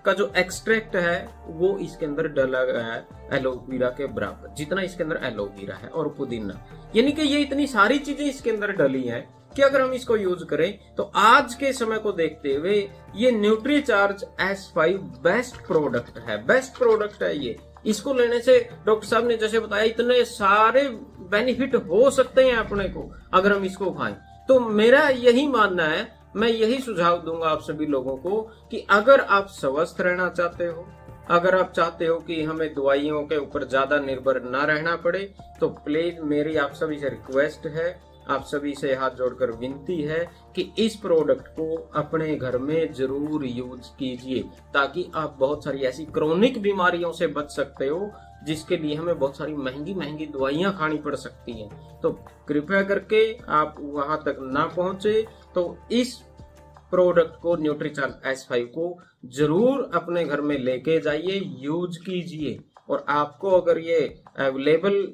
का जो एक्सट्रैक्ट है वो इसके अंदर डाला गया है, एलोवेरा के बराबर जितना इसके अंदर एलोवेरा है, और पुदीना। यानी कि ये इतनी सारी चीजें इसके अंदर डली हैं कि अगर हम इसको यूज करें तो आज के समय को देखते हुए ये न्यूट्रीचार्ज S5 बेस्ट प्रोडक्ट है, बेस्ट प्रोडक्ट है ये। इसको लेने से डॉक्टर साहब ने जैसे बताया इतने सारे बेनिफिट हो सकते हैं अपने को अगर हम इसको खाएं। तो मेरा यही मानना है, मैं यही सुझाव दूंगा आप सभी लोगों को कि अगर आप स्वस्थ रहना चाहते हो, अगर आप चाहते हो कि हमें दवाइयों के ऊपर ज्यादा निर्भर ना रहना पड़े, तो प्लीज मेरी आप सभी से रिक्वेस्ट है, आप सभी से हाथ जोड़कर विनती है कि इस प्रोडक्ट को अपने घर में जरूर यूज कीजिए, ताकि आप बहुत सारी ऐसी क्रोनिक बीमारियों से बच सकते हो जिसके लिए हमें बहुत सारी महंगी महंगी दवाइयां खानी पड़ सकती हैं। तो कृपया करके आप वहां तक ना पहुंचे। तो इस प्रोडक्ट को, न्यूट्रीचार्ज S5 को जरूर अपने घर में लेके जाइए, यूज कीजिए। और आपको अगर ये अवेलेबल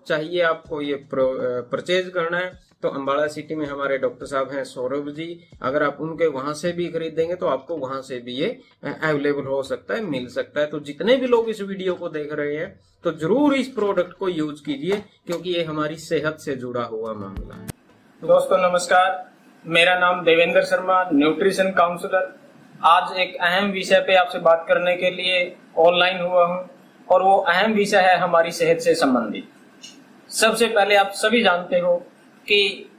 चाहिए, आपको ये परचेज करना है, तो अंबाला सिटी में हमारे डॉक्टर साहब हैं सौरभ जी, अगर आप उनके वहां से भी खरीदेंगे तो आपको वहां से भी ये अवेलेबल हो सकता है, मिल सकता है। तो जितने भी लोग इस वीडियो को देख रहे हैं तो जरूर इस प्रोडक्ट को यूज कीजिए, क्योंकि ये हमारी सेहत से जुड़ा हुआ मामला है। दोस्तों नमस्कार, मेरा नाम देवेंद्र शर्मा, न्यूट्रिशन काउंसलर। आज एक अहम विषय पे आपसे बात करने के लिए ऑनलाइन हुआ हूँ, और वो अहम विषय है हमारी सेहत से संबंधित। सबसे पहले आप सभी जानते हो कि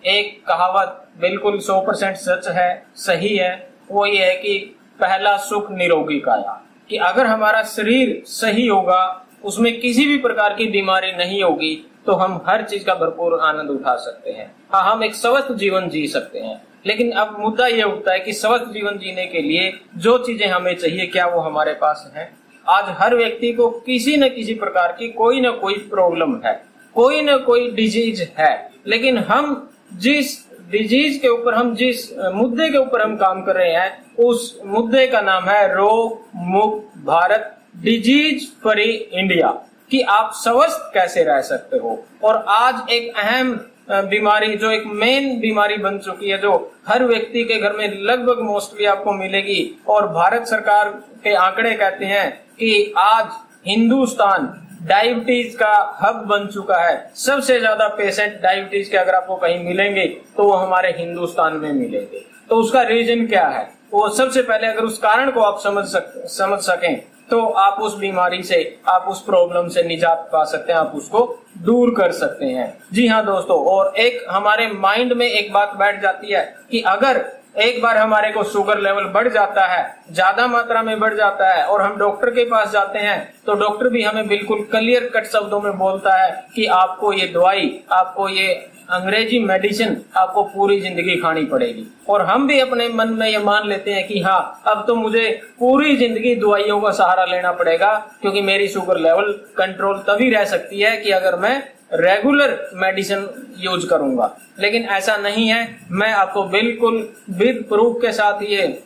एक कहावत बिल्कुल 100% सच है, सही है। वो ये है कि पहला सुख निरोगी काया, कि अगर हमारा शरीर सही होगा, उसमें किसी भी प्रकार की बीमारी नहीं होगी, तो हम हर चीज का भरपूर आनंद उठा सकते हैं। हाँ, हम एक स्वस्थ जीवन जी सकते हैं। लेकिन अब मुद्दा ये उठता है कि स्वस्थ जीवन जीने के लिए जो चीजें हमें चाहिए, क्या वो हमारे पास है? आज हर व्यक्ति को किसी न किसी प्रकार की कोई न कोई प्रॉब्लम है, कोई न कोई डिजीज है। लेकिन हम जिस डिजीज के ऊपर, हम जिस मुद्दे के ऊपर हम काम कर रहे हैं, उस मुद्दे का नाम है रोग मुक्त भारत, डिजीज फ्री इंडिया, कि आप स्वस्थ कैसे रह सकते हो। और आज एक अहम बीमारी, जो एक मेन बीमारी बन चुकी है, जो हर व्यक्ति के घर में लगभग मोस्टली आपको मिलेगी, और भारत सरकार के आंकड़े कहते हैं कि आज हिंदुस्तान डायबिटीज का हब बन चुका है। सबसे ज्यादा पेशेंट डायबिटीज के अगर आपको कहीं मिलेंगे तो वो हमारे हिंदुस्तान में मिलेंगे। तो उसका रीजन क्या है? वो सबसे पहले अगर उस कारण को आप समझ सकें तो आप उस बीमारी से, आप उस प्रॉब्लम से निजात पा सकते हैं, आप उसको दूर कर सकते हैं। जी हाँ दोस्तों, और एक हमारे माइंड में एक बात बैठ जाती है कि अगर एक बार हमारे को शुगर लेवल बढ़ जाता है, ज्यादा मात्रा में बढ़ जाता है, और हम डॉक्टर के पास जाते हैं, तो डॉक्टर भी हमें बिल्कुल क्लियर कट शब्दों में बोलता है कि आपको ये दवाई, आपको ये अंग्रेजी मेडिसिन आपको पूरी जिंदगी खानी पड़ेगी। और हम भी अपने मन में ये मान लेते हैं कि हाँ, अब तो मुझे पूरी जिंदगी दवाइयों का सहारा लेना पड़ेगा, क्योंकि मेरी शुगर लेवल कंट्रोल तभी रह सकती है कि अगर मैं रेगुलर मेडिसिन यूज करूंगा। लेकिन ऐसा नहीं है। मैं आपको बिल्कुल विद प्रूफ के साथ ये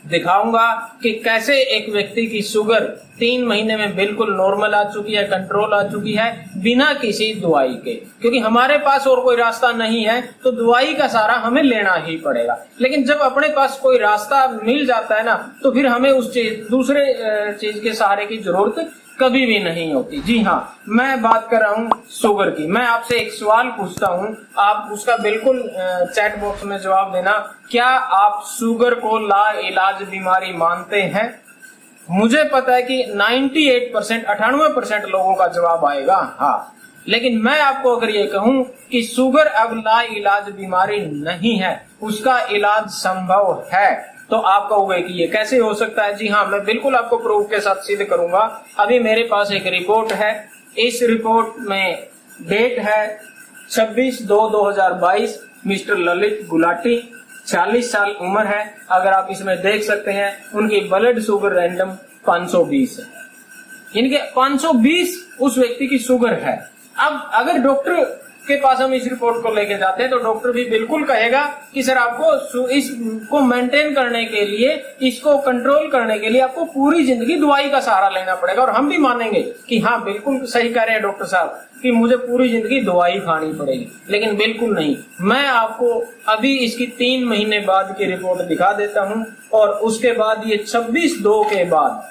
दिखाऊंगा कि कैसे एक व्यक्ति की शुगर 3 महीने में बिल्कुल नॉर्मल आ चुकी है, कंट्रोल आ चुकी है, बिना किसी दवाई के। क्योंकि हमारे पास और कोई रास्ता नहीं है, तो दवाई का सहारा हमें लेना ही पड़ेगा। लेकिन जब अपने पास कोई रास्ता मिल जाता है ना, तो फिर हमें उस दूसरे चीज के सहारे की जरूरत कभी भी नहीं होती। जी हाँ, मैं बात कर रहा हूँ शुगर की। मैं आपसे एक सवाल पूछता हूँ, आप उसका बिल्कुल चैट बॉक्स में जवाब देना। क्या आप शुगर को लाइलाज बीमारी मानते हैं? मुझे पता है कि 98%, 98% लोगों का जवाब आएगा हाँ। लेकिन मैं आपको अगर ये कहूँ कि शुगर अब लाइलाज बीमारी नहीं है, उसका इलाज संभव है, तो आप कहोगे कि ये कैसे हो सकता है? जी हाँ, मैं बिल्कुल आपको प्रूफ के साथ सिद्ध करूंगा। अभी मेरे पास एक रिपोर्ट है। इस रिपोर्ट में डेट है 26/2/2022। मिस्टर ललित गुलाटी, 40 साल उम्र है। अगर आप इसमें देख सकते हैं, उनकी ब्लड शुगर रैंडम 520 है, यानी कि 520 उस व्यक्ति की शुगर है। अब अगर डॉक्टर के पास हम इस रिपोर्ट को लेके जाते हैं, तो डॉक्टर भी बिल्कुल कहेगा कि सर आपको इसको मेंटेन करने के लिए, इसको कंट्रोल करने के लिए आपको पूरी जिंदगी दवाई का सहारा लेना पड़ेगा। और हम भी मानेंगे कि हाँ, बिल्कुल सही कह रहे हैं डॉक्टर साहब कि मुझे पूरी जिंदगी दवाई खानी पड़ेगी। लेकिन बिल्कुल नहीं। मैं आपको अभी इसकी 3 महीने बाद की रिपोर्ट दिखा देता हूँ, और उसके बाद ये 26/2 के बाद,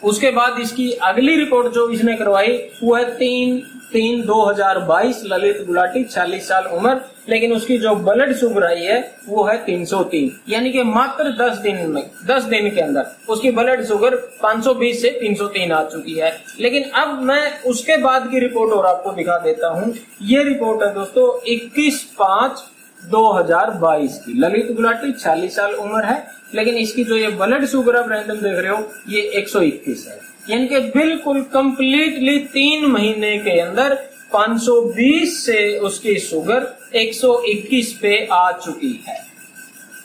उसके बाद इसकी अगली रिपोर्ट जो इसने करवाई वो है 3/3/2022। ललित गुलाटी, 40 साल उम्र। लेकिन उसकी जो ब्लड शुगर आई है वो है 303, यानी कि मात्र 10 दिन के अंदर उसकी ब्लड शुगर 520 से 303 आ चुकी है। लेकिन अब मैं उसके बाद की रिपोर्ट और आपको दिखा देता हूँ। ये रिपोर्ट है दोस्तों 21/5/2022 की। ललित गुलाटी, 40 साल उम्र है। लेकिन इसकी जो ये ब्लड शुगर आप रैंडम देख रहे हो, ये 121 है, यानी कि बिल्कुल कंप्लीटली 3 महीने के अंदर 520 से उसकी शुगर 121 पे आ चुकी है।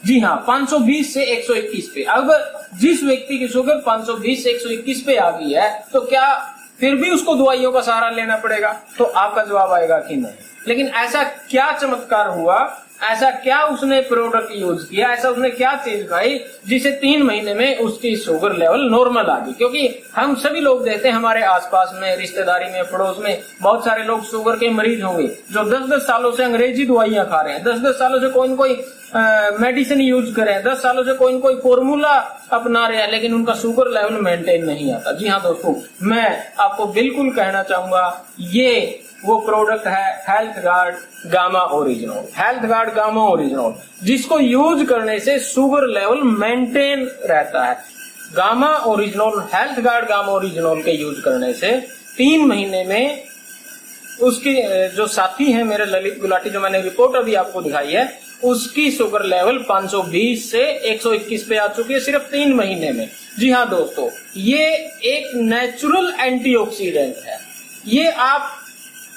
जी हाँ, 520 से 121 पे। अब जिस व्यक्ति की शुगर 520 से 121 पे आ गई है तो क्या फिर भी उसको दवाइयों का सहारा लेना पड़ेगा? तो आपका जवाब आएगा कि नहीं। लेकिन ऐसा क्या चमत्कार हुआ, ऐसा क्या उसने प्रोडक्ट यूज किया, ऐसा उसने क्या चीज खाई जिसे 3 महीने में उसकी शुगर लेवल नॉर्मल आ गई? क्योंकि हम सभी लोग देखते हैं हमारे आसपास में, रिश्तेदारी में, पड़ोस में बहुत सारे लोग शुगर के मरीज होंगे जो 10-10 सालों से अंग्रेजी दवाइयां खा रहे हैं, 10-10 सालों से कोई न कोई मेडिसिन यूज कर रहे हैं, 10 सालों से कोई न कोई फॉर्मूला अपना रहे हैं, लेकिन उनका शुगर लेवल मेंटेन नहीं आता। जी हाँ दोस्तों, मैं आपको बिल्कुल कहना चाहूंगा ये वो प्रोडक्ट है health guard gamma original. Health guard gamma original जिसको यूज करने से शुगर लेवल मेंटेन रहता है। Gamma original, health guard gamma original के यूज करने से 3 महीने में उसकी जो साथी है मेरे ललित गुलाटी, जो मैंने रिपोर्ट अभी आपको दिखाई है, उसकी शुगर लेवल 520 से 121 पे आ चुकी है सिर्फ 3 महीने में। जी हाँ दोस्तों, ये एक नेचुरल एंटीऑक्सीडेंट है। ये आप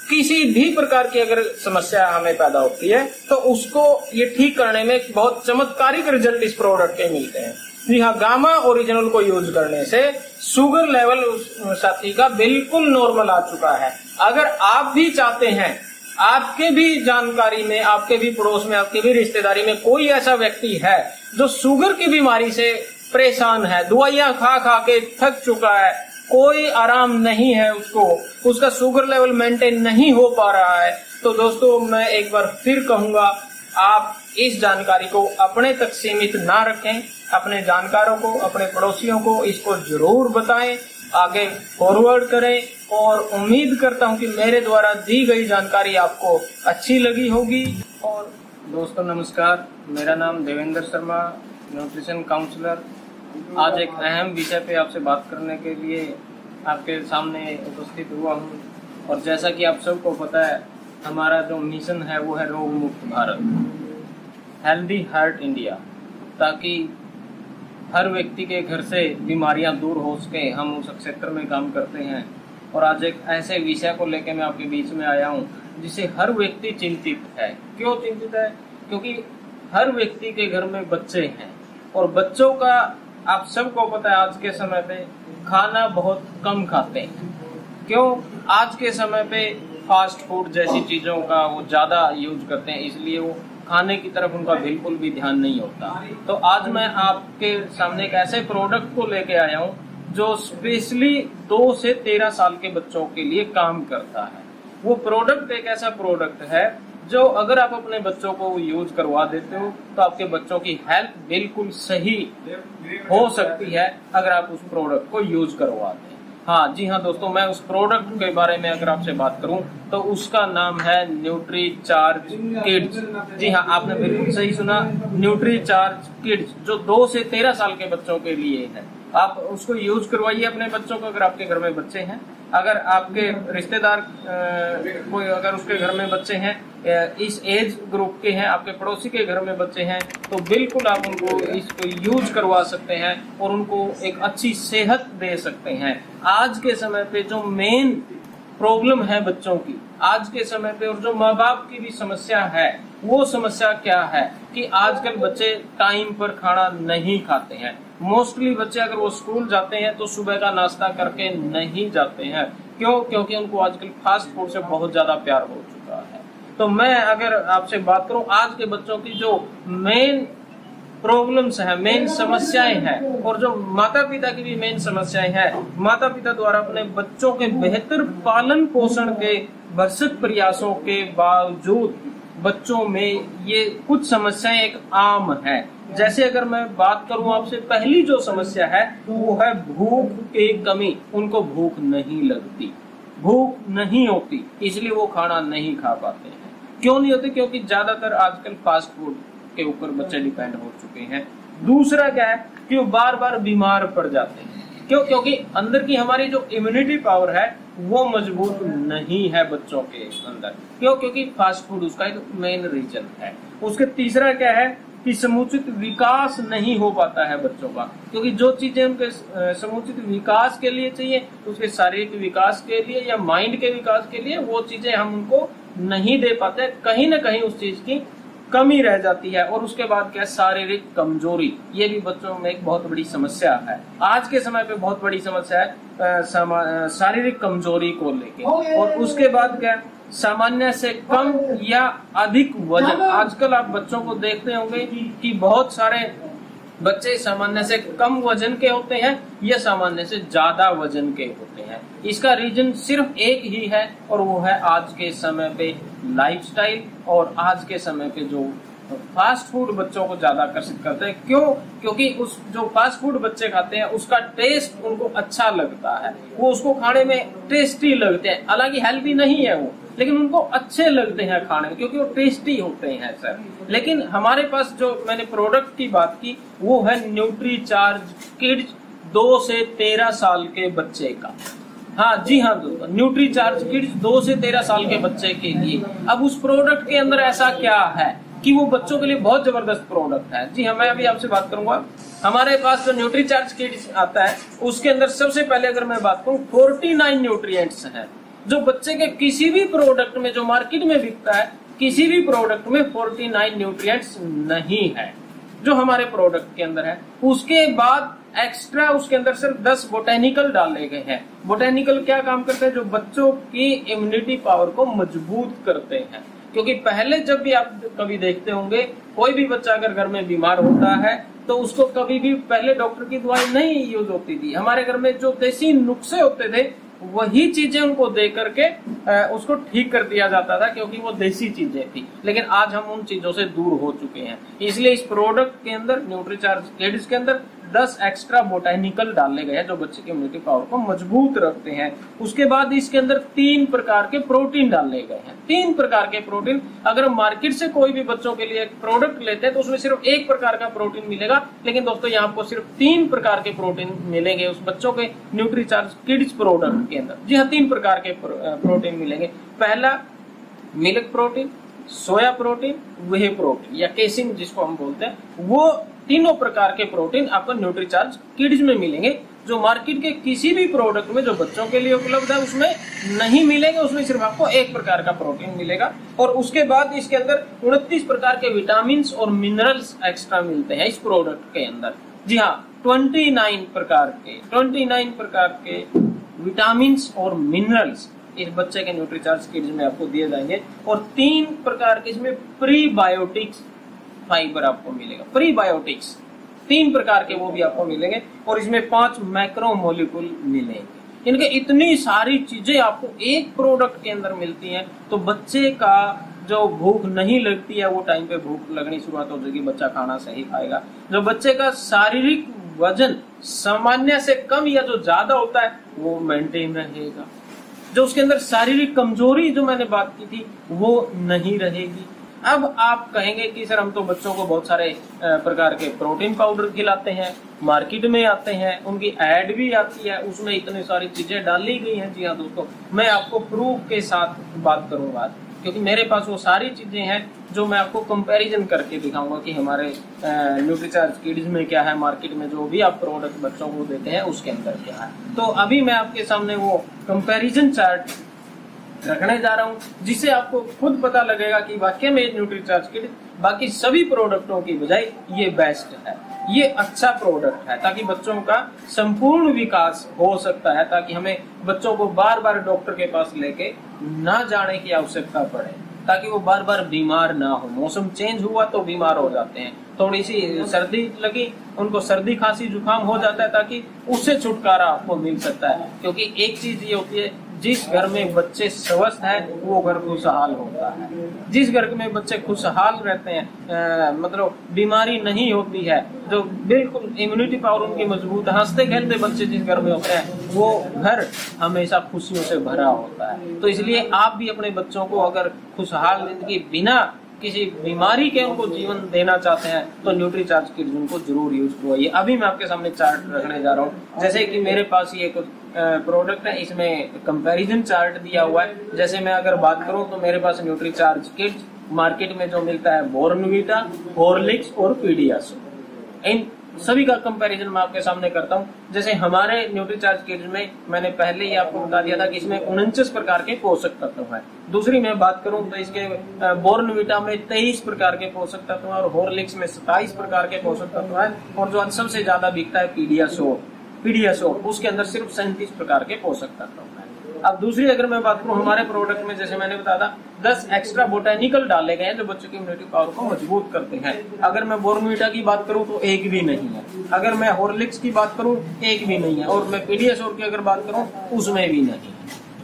किसी भी प्रकार की अगर समस्या हमें पैदा होती है तो उसको ये ठीक करने में बहुत चमत्कारिक रिजल्ट इस प्रोडक्ट के मिलते हैं। जी हाँ, गामा ओरिजिनल को यूज करने से शुगर लेवल उस साथी का बिल्कुल नॉर्मल आ चुका है। अगर आप भी चाहते हैं, आपके भी जानकारी में, आपके भी पड़ोस में, आपके भी रिश्तेदारी में कोई ऐसा व्यक्ति है जो शुगर की बीमारी से परेशान है, दवाइयां खा खा के थक चुका है, कोई आराम नहीं है उसको, उसका शुगर लेवल मेंटेन नहीं हो पा रहा है, तो दोस्तों मैं एक बार फिर कहूंगा आप इस जानकारी को अपने तक सीमित ना रखें, अपने जानकारों को, अपने पड़ोसियों को इसको जरूर बताएं, आगे फॉरवर्ड करें, और उम्मीद करता हूं कि मेरे द्वारा दी गई जानकारी आपको अच्छी लगी होगी। और दोस्तों नमस्कार, मेरा नाम देवेंद्र शर्मा, न्यूट्रिशन काउंसलर। आज एक अहम विषय पे आपसे बात करने के लिए आपके सामने उपस्थित हुआ हूँ। और जैसा कि आप सबको पता है, हमारा जो मिशन है वो है रोग मुक्त भारत, हेल्दी हार्ट इंडिया, ताकि हर व्यक्ति के घर से बीमारियां दूर हो सके। हम उस क्षेत्र में काम करते हैं और आज एक ऐसे विषय को लेकर मैं आपके बीच में आया हूँ जिसे हर व्यक्ति चिंतित है। क्यों चिंतित है? क्योंकि हर व्यक्ति के घर में बच्चे हैं और बच्चों का आप सबको पता है आज के समय पे खाना बहुत कम खाते हैं। क्यों? आज के समय पे फास्ट फूड जैसी चीजों का वो ज्यादा यूज करते हैं, इसलिए वो खाने की तरफ उनका बिल्कुल भी ध्यान नहीं होता। तो आज मैं आपके सामने एक ऐसे प्रोडक्ट को लेके आया हूँ जो स्पेशली 2 से 13 साल के बच्चों के लिए काम करता है। वो प्रोडक्ट एक ऐसा प्रोडक्ट है जो अगर आप अपने बच्चों को यूज करवा देते हो तो आपके बच्चों की हेल्थ बिल्कुल सही हो सकती है अगर आप उस प्रोडक्ट को यूज करवाते हैं। हाँ जी हाँ दोस्तों, मैं उस प्रोडक्ट के बारे में अगर आपसे बात करूं तो उसका नाम है न्यूट्रीचार्ज किड्स। जी हाँ, आपने बिल्कुल सही सुना, न्यूट्रीचार्ज किड्स, जो 2 से 13 साल के बच्चों के लिए है। आप उसको यूज करवाइए अपने बच्चों को अगर आपके घर में बच्चे हैं। अगर आपके रिश्तेदार कोई अगर उसके घर में बच्चे हैं, इस एज ग्रुप के हैं, आपके पड़ोसी के घर में बच्चे हैं, तो बिल्कुल आप उनको इसको यूज करवा सकते हैं और उनको एक अच्छी सेहत दे सकते हैं। आज के समय पे जो मेन प्रॉब्लम है बच्चों की आज के समय पे, और जो माँ बाप की भी समस्या है, वो समस्या क्या है कि आजकल बच्चे टाइम पर खाना नहीं खाते हैं। मोस्टली बच्चे अगर वो स्कूल जाते हैं तो सुबह का नाश्ता करके नहीं जाते हैं। क्यों? क्योंकि उनको आजकल फास्ट फूड से बहुत ज्यादा प्यार हो चुका है। तो मैं अगर आपसे बात करूं, आज के बच्चों की जो मेन प्रॉब्लम्स है, मेन समस्याएं हैं, और जो माता पिता की भी मेन समस्याएं हैं, माता पिता द्वारा अपने बच्चों के बेहतर पालन पोषण के भरसक प्रयासों के बावजूद बच्चों में ये कुछ समस्याएं एक आम है। जैसे अगर मैं बात करूं आपसे, पहली जो समस्या है वो है भूख की कमी। उनको भूख नहीं लगती, भूख नहीं होती, इसलिए वो खाना नहीं खा पाते हैं। क्यों नहीं होती? क्योंकि ज्यादातर आजकल फास्ट फूड के ऊपर बच्चे डिपेंड हो चुके हैं। दूसरा क्या है कि वो बार बार बीमार पड़ जाते हैं। क्यों? क्योंकि अंदर की हमारी जो इम्यूनिटी पावर है वो मजबूत नहीं है बच्चों के अंदर। क्यों? क्योंकि फास्ट फूड उसका एक मेन रीजन है। उसके तीसरा क्या है कि समुचित विकास नहीं हो पाता है बच्चों का, क्योंकि जो चीजें उनके समुचित विकास के लिए चाहिए, उसके शारीरिक विकास के लिए या माइंड के विकास के लिए, वो चीजें हम उनको नहीं दे पाते। कहीं ना कहीं उस चीज की कमी रह जाती है। और उसके बाद क्या, शारीरिक कमजोरी, ये भी बच्चों में एक बहुत बड़ी समस्या है। आज के समय पे बहुत बड़ी समस्या है शारीरिक कमजोरी को लेके। और उसके बाद क्या, सामान्य से कम या अधिक वजन। आजकल आप बच्चों को देखते होंगे कि बहुत सारे बच्चे सामान्य से कम वजन के होते हैं या सामान्य से ज्यादा वजन के होते हैं। इसका रीजन सिर्फ एक ही है और वो है आज के समय पे लाइफस्टाइल और आज के समय पे जो फास्ट फूड बच्चों को ज्यादा आकर्षित करते हैं। क्यों? क्योंकि उस जो फास्ट फूड बच्चे खाते हैं उसका टेस्ट उनको अच्छा लगता है, वो उसको खाने में टेस्टी लगते हैं। हालांकि हेल्दी नहीं है वो, लेकिन उनको अच्छे लगते हैं खाने में क्योंकि वो टेस्टी होते हैं सर। लेकिन हमारे पास जो मैंने प्रोडक्ट की बात की वो है न्यूट्रीचार्ज किड्स 2 से 13 साल के बच्चे का। हाँ जी हाँ दोस्तों, न्यूट्रीचार्ज किड्स 2 से 13 साल के बच्चे के लिए। अब उस प्रोडक्ट के अंदर ऐसा क्या है कि वो बच्चों के लिए बहुत जबरदस्त प्रोडक्ट है। जी हाँ, मैं अभी आपसे बात करूंगा। हमारे पास जो न्यूट्रीचार्ज किड्स आता है उसके अंदर सबसे पहले अगर मैं बात करूं 49 न्यूट्रिएंट्स हैं जो बच्चे के किसी भी प्रोडक्ट में जो मार्केट में बिकता है किसी भी प्रोडक्ट में 49 न्यूट्रिएंट्स नहीं है जो हमारे प्रोडक्ट के अंदर है। उसके बाद एक्स्ट्रा उसके अंदर सिर्फ 10 बोटेनिकल डाले गए हैं। बोटेनिकल क्या काम करते हैं? जो बच्चों की इम्यूनिटी पावर को मजबूत करते हैं। क्योंकि पहले जब भी आप कभी देखते होंगे कोई भी बच्चा अगर घर में बीमार होता है तो उसको कभी भी पहले डॉक्टर की दवाई नहीं यूज होती थी। हमारे घर में जो देसी नुस्खे होते थे वही चीजें उनको दे करके उसको ठीक कर दिया जाता था क्योंकि वो देसी चीजें थी। लेकिन आज हम उन चीजों से दूर हो चुके हैं, इसलिए इस प्रोडक्ट के अंदर न्यूट्रीचार्ज किड्स के अंदर 10 एक्स्ट्रा बोटेनिकल डाले गए हैं जो बच्चे की इम्यूनिटी पावर को मजबूत रखते हैं। उसके बाद इसके अंदर 3 प्रकार के प्रोटीन डाले गए हैं। 3 प्रकार के प्रोटीन। अगर मार्केट से कोई भी बच्चों के लिए प्रोडक्ट लेते हैं तो उसमें सिर्फ 1 प्रकार का प्रोटीन मिलेगा, लेकिन दोस्तों यहाँ आपको सिर्फ 3 प्रकार के प्रोटीन मिलेंगे उस बच्चों के न्यूट्रीचार्ज किड्स प्रोडक्ट के अंदर। जी हाँ, 3 प्रकार के प्रोटीन मिलेंगे। पहला milk protein, soya protein, whey protein या केसिन जिसको हम बोलते हैं, वो तीनों प्रकार के प्रोटीन आपको न्यूट्रीचार्ज किड्स में मिलेंगे जो मार्केट के किसी भी प्रोडक्ट में जो बच्चों के लिए उपलब्ध है उसमें नहीं मिलेंगे। उसमें सिर्फ आपको 1 प्रकार का प्रोटीन मिलेगा। और उसके बाद इसके अंदर 29 प्रकार के विटामिन और मिनरल्स एक्स्ट्रा मिलते हैं इस प्रोडक्ट के अंदर। जी हाँ, 29 प्रकार के विटामिन और मिनरल्स इस बच्चे के न्यूट्रीचार्ज किड्स में आपको दिए जाएंगे। और 3 प्रकार के इसमें प्रीबायोटिक्स फाइबर आपको मिलेगा। प्रीबायोटिक्स 3 प्रकार के वो भी आपको मिलेंगे और इसमें 5 मैक्रोमोलिक्यूल मिलेंगे। इनके इतनी सारी चीजें आपको एक प्रोडक्ट के अंदर मिलती हैं तो बच्चे का जो भूख नहीं लगती है वो टाइम पे भूख लगनी शुरुआत हो जाएगी, बच्चा खाना सही खाएगा। जो बच्चे का शारीरिक वजन सामान्य से कम या जो ज्यादा होता है वो मेंटेन रहेगा। जो उसके अंदर शारीरिक कमजोरी जो मैंने बात की थी वो नहीं रहेगी। अब आप कहेंगे कि सर हम तो बच्चों को बहुत सारे प्रकार के प्रोटीन पाउडर खिलाते हैं, मार्केट में आते हैं, उनकी एड भी आती है, उसमें इतनी सारी चीजें डाली गई हैं। जी हाँ दोस्तों, मैं आपको प्रूफ के साथ बात करूंगा क्योंकि मेरे पास वो सारी चीजें हैं जो मैं आपको कंपैरिजन करके दिखाऊंगा कि हमारे न्यूट्रीचार्ज किड्स में क्या है, मार्केट में जो भी आप प्रोडक्ट बच्चों को देते हैं उसके अंदर क्या है। तो अभी मैं आपके सामने वो कंपैरिजन चार्ट रखने जा रहा हूं जिससे आपको खुद पता लगेगा कि वाकई में न्यूट्रीचार्ज किड्स बाकी सभी प्रोडक्टों की बजाय ये बेस्ट है, ये अच्छा प्रोडक्ट है ताकि बच्चों का संपूर्ण विकास हो सकता है, ताकि हमें बच्चों को बार बार डॉक्टर के पास लेके ना जाने की आवश्यकता पड़े, ताकि वो बार बार बीमार ना हो। मौसम चेंज हुआ तो बीमार हो जाते हैं, थोड़ी सी सर्दी लगी उनको सर्दी खांसी जुकाम हो जाता है, ताकि उससे छुटकारा आपको मिल सकता है। क्योंकि एक चीज ये होती है, जिस घर में बच्चे स्वस्थ हैं वो घर खुशहाल होता है। जिस घर में बच्चे खुशहाल रहते हैं मतलब बीमारी नहीं होती है, जो बिल्कुल इम्यूनिटी पावर उनकी मजबूत, हंसते खेलते बच्चे जिस घर में होते हैं वो घर हमेशा खुशियों से भरा होता है। तो इसलिए आप भी अपने बच्चों को अगर खुशहाल जिंदगी बिना किसी बीमारी के उनको जीवन देना चाहते हैं तो न्यूट्रीचार्ज किड्स उनको जरूर यूज करवाइए। अभी मैं आपके सामने चार्ट रखने जा रहा हूँ। जैसे कि मेरे पास ये कुछ प्रोडक्ट है, इसमें कंपैरिजन चार्ट दिया हुआ है। जैसे मैं अगर बात करूं तो मेरे पास न्यूट्रीचार्ज किड्स मार्केट में जो मिलता है बोर्नवीटा, हॉर्लिक्स और पीडियाश्योर, इन सभी का कंपैरिजन मैं आपके सामने करता हूँ। जैसे हमारे न्यूट्रीचार्ज किड्स में मैंने पहले ही आपको बता दिया था कि इसमें 49 प्रकार के पोषक तत्व है। दूसरी मैं बात करूं तो इसके बोर्नविटा में 23 प्रकार के पोषक तत्व है और हॉर्लिक्स में 27 प्रकार के पोषक तत्व है। और जो सबसे ज्यादा बिकता है पीडियाश्योर, उसके अंदर सिर्फ 37 प्रकार के पोषक तत्व है। अब दूसरी अगर मैं बात करूं हमारे प्रोडक्ट में, जैसे मैंने बताया था 10 एक्स्ट्रा बोटेनिकल डाले गए हैं जो बच्चों की इम्यूनिटी पावर को मजबूत करते हैं। अगर मैं बोर्नविटा की बात करूं तो एक भी नहीं है, अगर मैं हॉर्लिक्स की बात करूं एक भी नहीं है, और मैं पीडियाश्योर की अगर बात करूं उसमें भी नहीं है।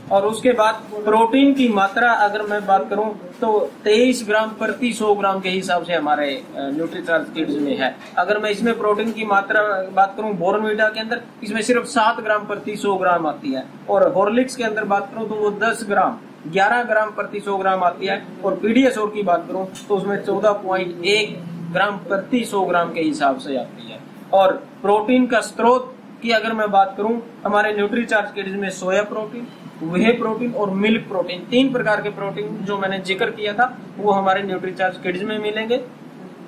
और उसके बाद प्रोटीन की मात्रा अगर मैं बात करूं तो 23 ग्राम प्रति 100 ग्राम के हिसाब से हमारे न्यूट्रीचार्ज किड्स में है। अगर मैं इसमें प्रोटीन की मात्रा बात करूं बोर्नविटा के अंदर, इसमें सिर्फ 7 ग्राम प्रति 100 ग्राम आती है। और हॉर्लिक्स के अंदर बात करूं तो वो 11 ग्राम प्रति 100 ग्राम आती है। और पीडियाश्योर की बात करूं तो उसमें 14.1 ग्राम प्रति 100 ग्राम के हिसाब से आती है। और प्रोटीन का स्रोत की अगर मैं बात करूं हमारे न्यूट्रीचार्ज किड्स में सोया प्रोटीन, वे प्रोटीन और मिल्क प्रोटीन, 3 प्रकार के प्रोटीन जो मैंने जिक्र किया था वो हमारे न्यूट्रीचार्ज किड्स में मिलेंगे।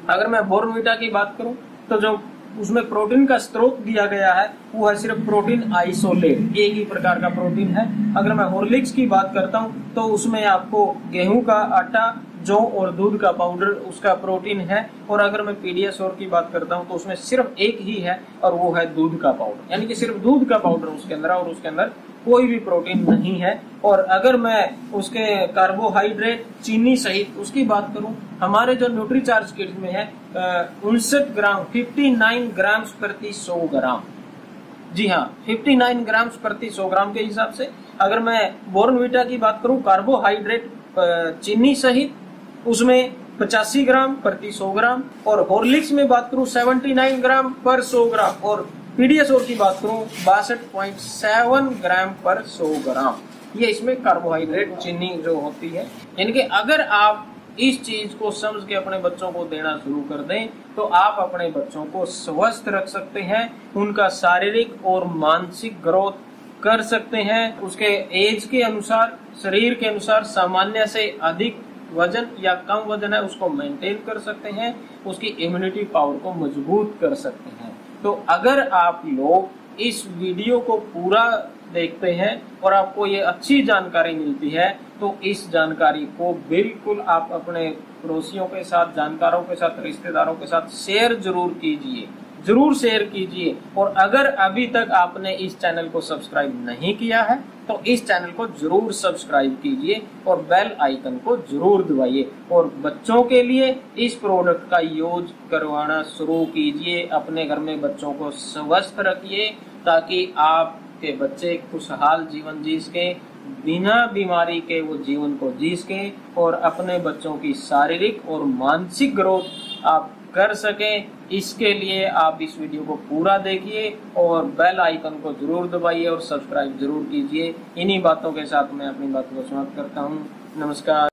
अगर मैं बोर्नविटा की बात करूं तो जो उसमें प्रोटीन का स्रोत दिया गया है वो है सिर्फ प्रोटीन आइसोलेट, एक ही प्रकार का प्रोटीन है। अगर मैं हॉर्लिक्स की बात करता हूं तो उसमें आपको गेहूं का आटा, जौ और दूध का पाउडर उसका प्रोटीन है। और अगर मैं पीडियाश्योर की बात करता हूं तो उसमें सिर्फ एक ही है और वो है दूध का पाउडर, यानी कि सिर्फ दूध का पाउडर उसके अंदर है और उसके अंदर कोई भी प्रोटीन नहीं है। और अगर मैं उसके कार्बोहाइड्रेट, चीनी सहित उसकी बात करूं, हमारे जो न्यूट्रीचार्ज किड्स में है 59 ग्राम प्रति 100 ग्राम, जी हाँ 59 ग्राम प्रति 100 ग्राम के हिसाब से। अगर मैं बोर्नविटा की बात करूं कार्बोहाइड्रेट चीनी सहित उसमें 85 ग्राम प्रति 100 ग्राम। और हॉर्लिक्स में बात करूं 79 ग्राम पर 100 ग्राम। और पीडियाश्योर की बात करूं 62.7 ग्राम पर 100 ग्राम। ये इसमें कार्बोहाइड्रेट चीनी जो होती है। यानी कि अगर आप इस चीज को समझ के अपने बच्चों को देना शुरू कर दें तो आप अपने बच्चों को स्वस्थ रख सकते हैं, उनका शारीरिक और मानसिक ग्रोथ कर सकते हैं। उसके एज के अनुसार, शरीर के अनुसार सामान्य से अधिक वजन या कम वजन है उसको मेंटेन कर सकते हैं, उसकी इम्यूनिटी पावर को मजबूत कर सकते हैं। तो अगर आप लोग इस वीडियो को पूरा देखते हैं और आपको ये अच्छी जानकारी मिलती है तो इस जानकारी को बिल्कुल आप अपने पड़ोसियों के साथ, जानकारों के साथ, रिश्तेदारों के साथ शेयर जरूर कीजिए, जरूर शेयर कीजिए। और अगर अभी तक आपने इस चैनल को सब्सक्राइब नहीं किया है तो इस चैनल को जरूर सब्सक्राइब कीजिए और बेल आइकन को जरूर दबाइए। और बच्चों के लिए इस प्रोडक्ट का यूज करवाना शुरू कीजिए, अपने घर में बच्चों को स्वस्थ रखिए ताकि आपके बच्चे खुशहाल जीवन जी सके, बिना बीमारी के वो जीवन को जी सके और अपने बच्चों की शारीरिक और मानसिक ग्रोथ आप कर सकें। इसके लिए आप इस वीडियो को पूरा देखिए और बेल आइकन को जरूर दबाइए और सब्सक्राइब जरूर कीजिए। इन्हीं बातों के साथ मैं अपनी बात को समाप्त करता हूँ। नमस्कार।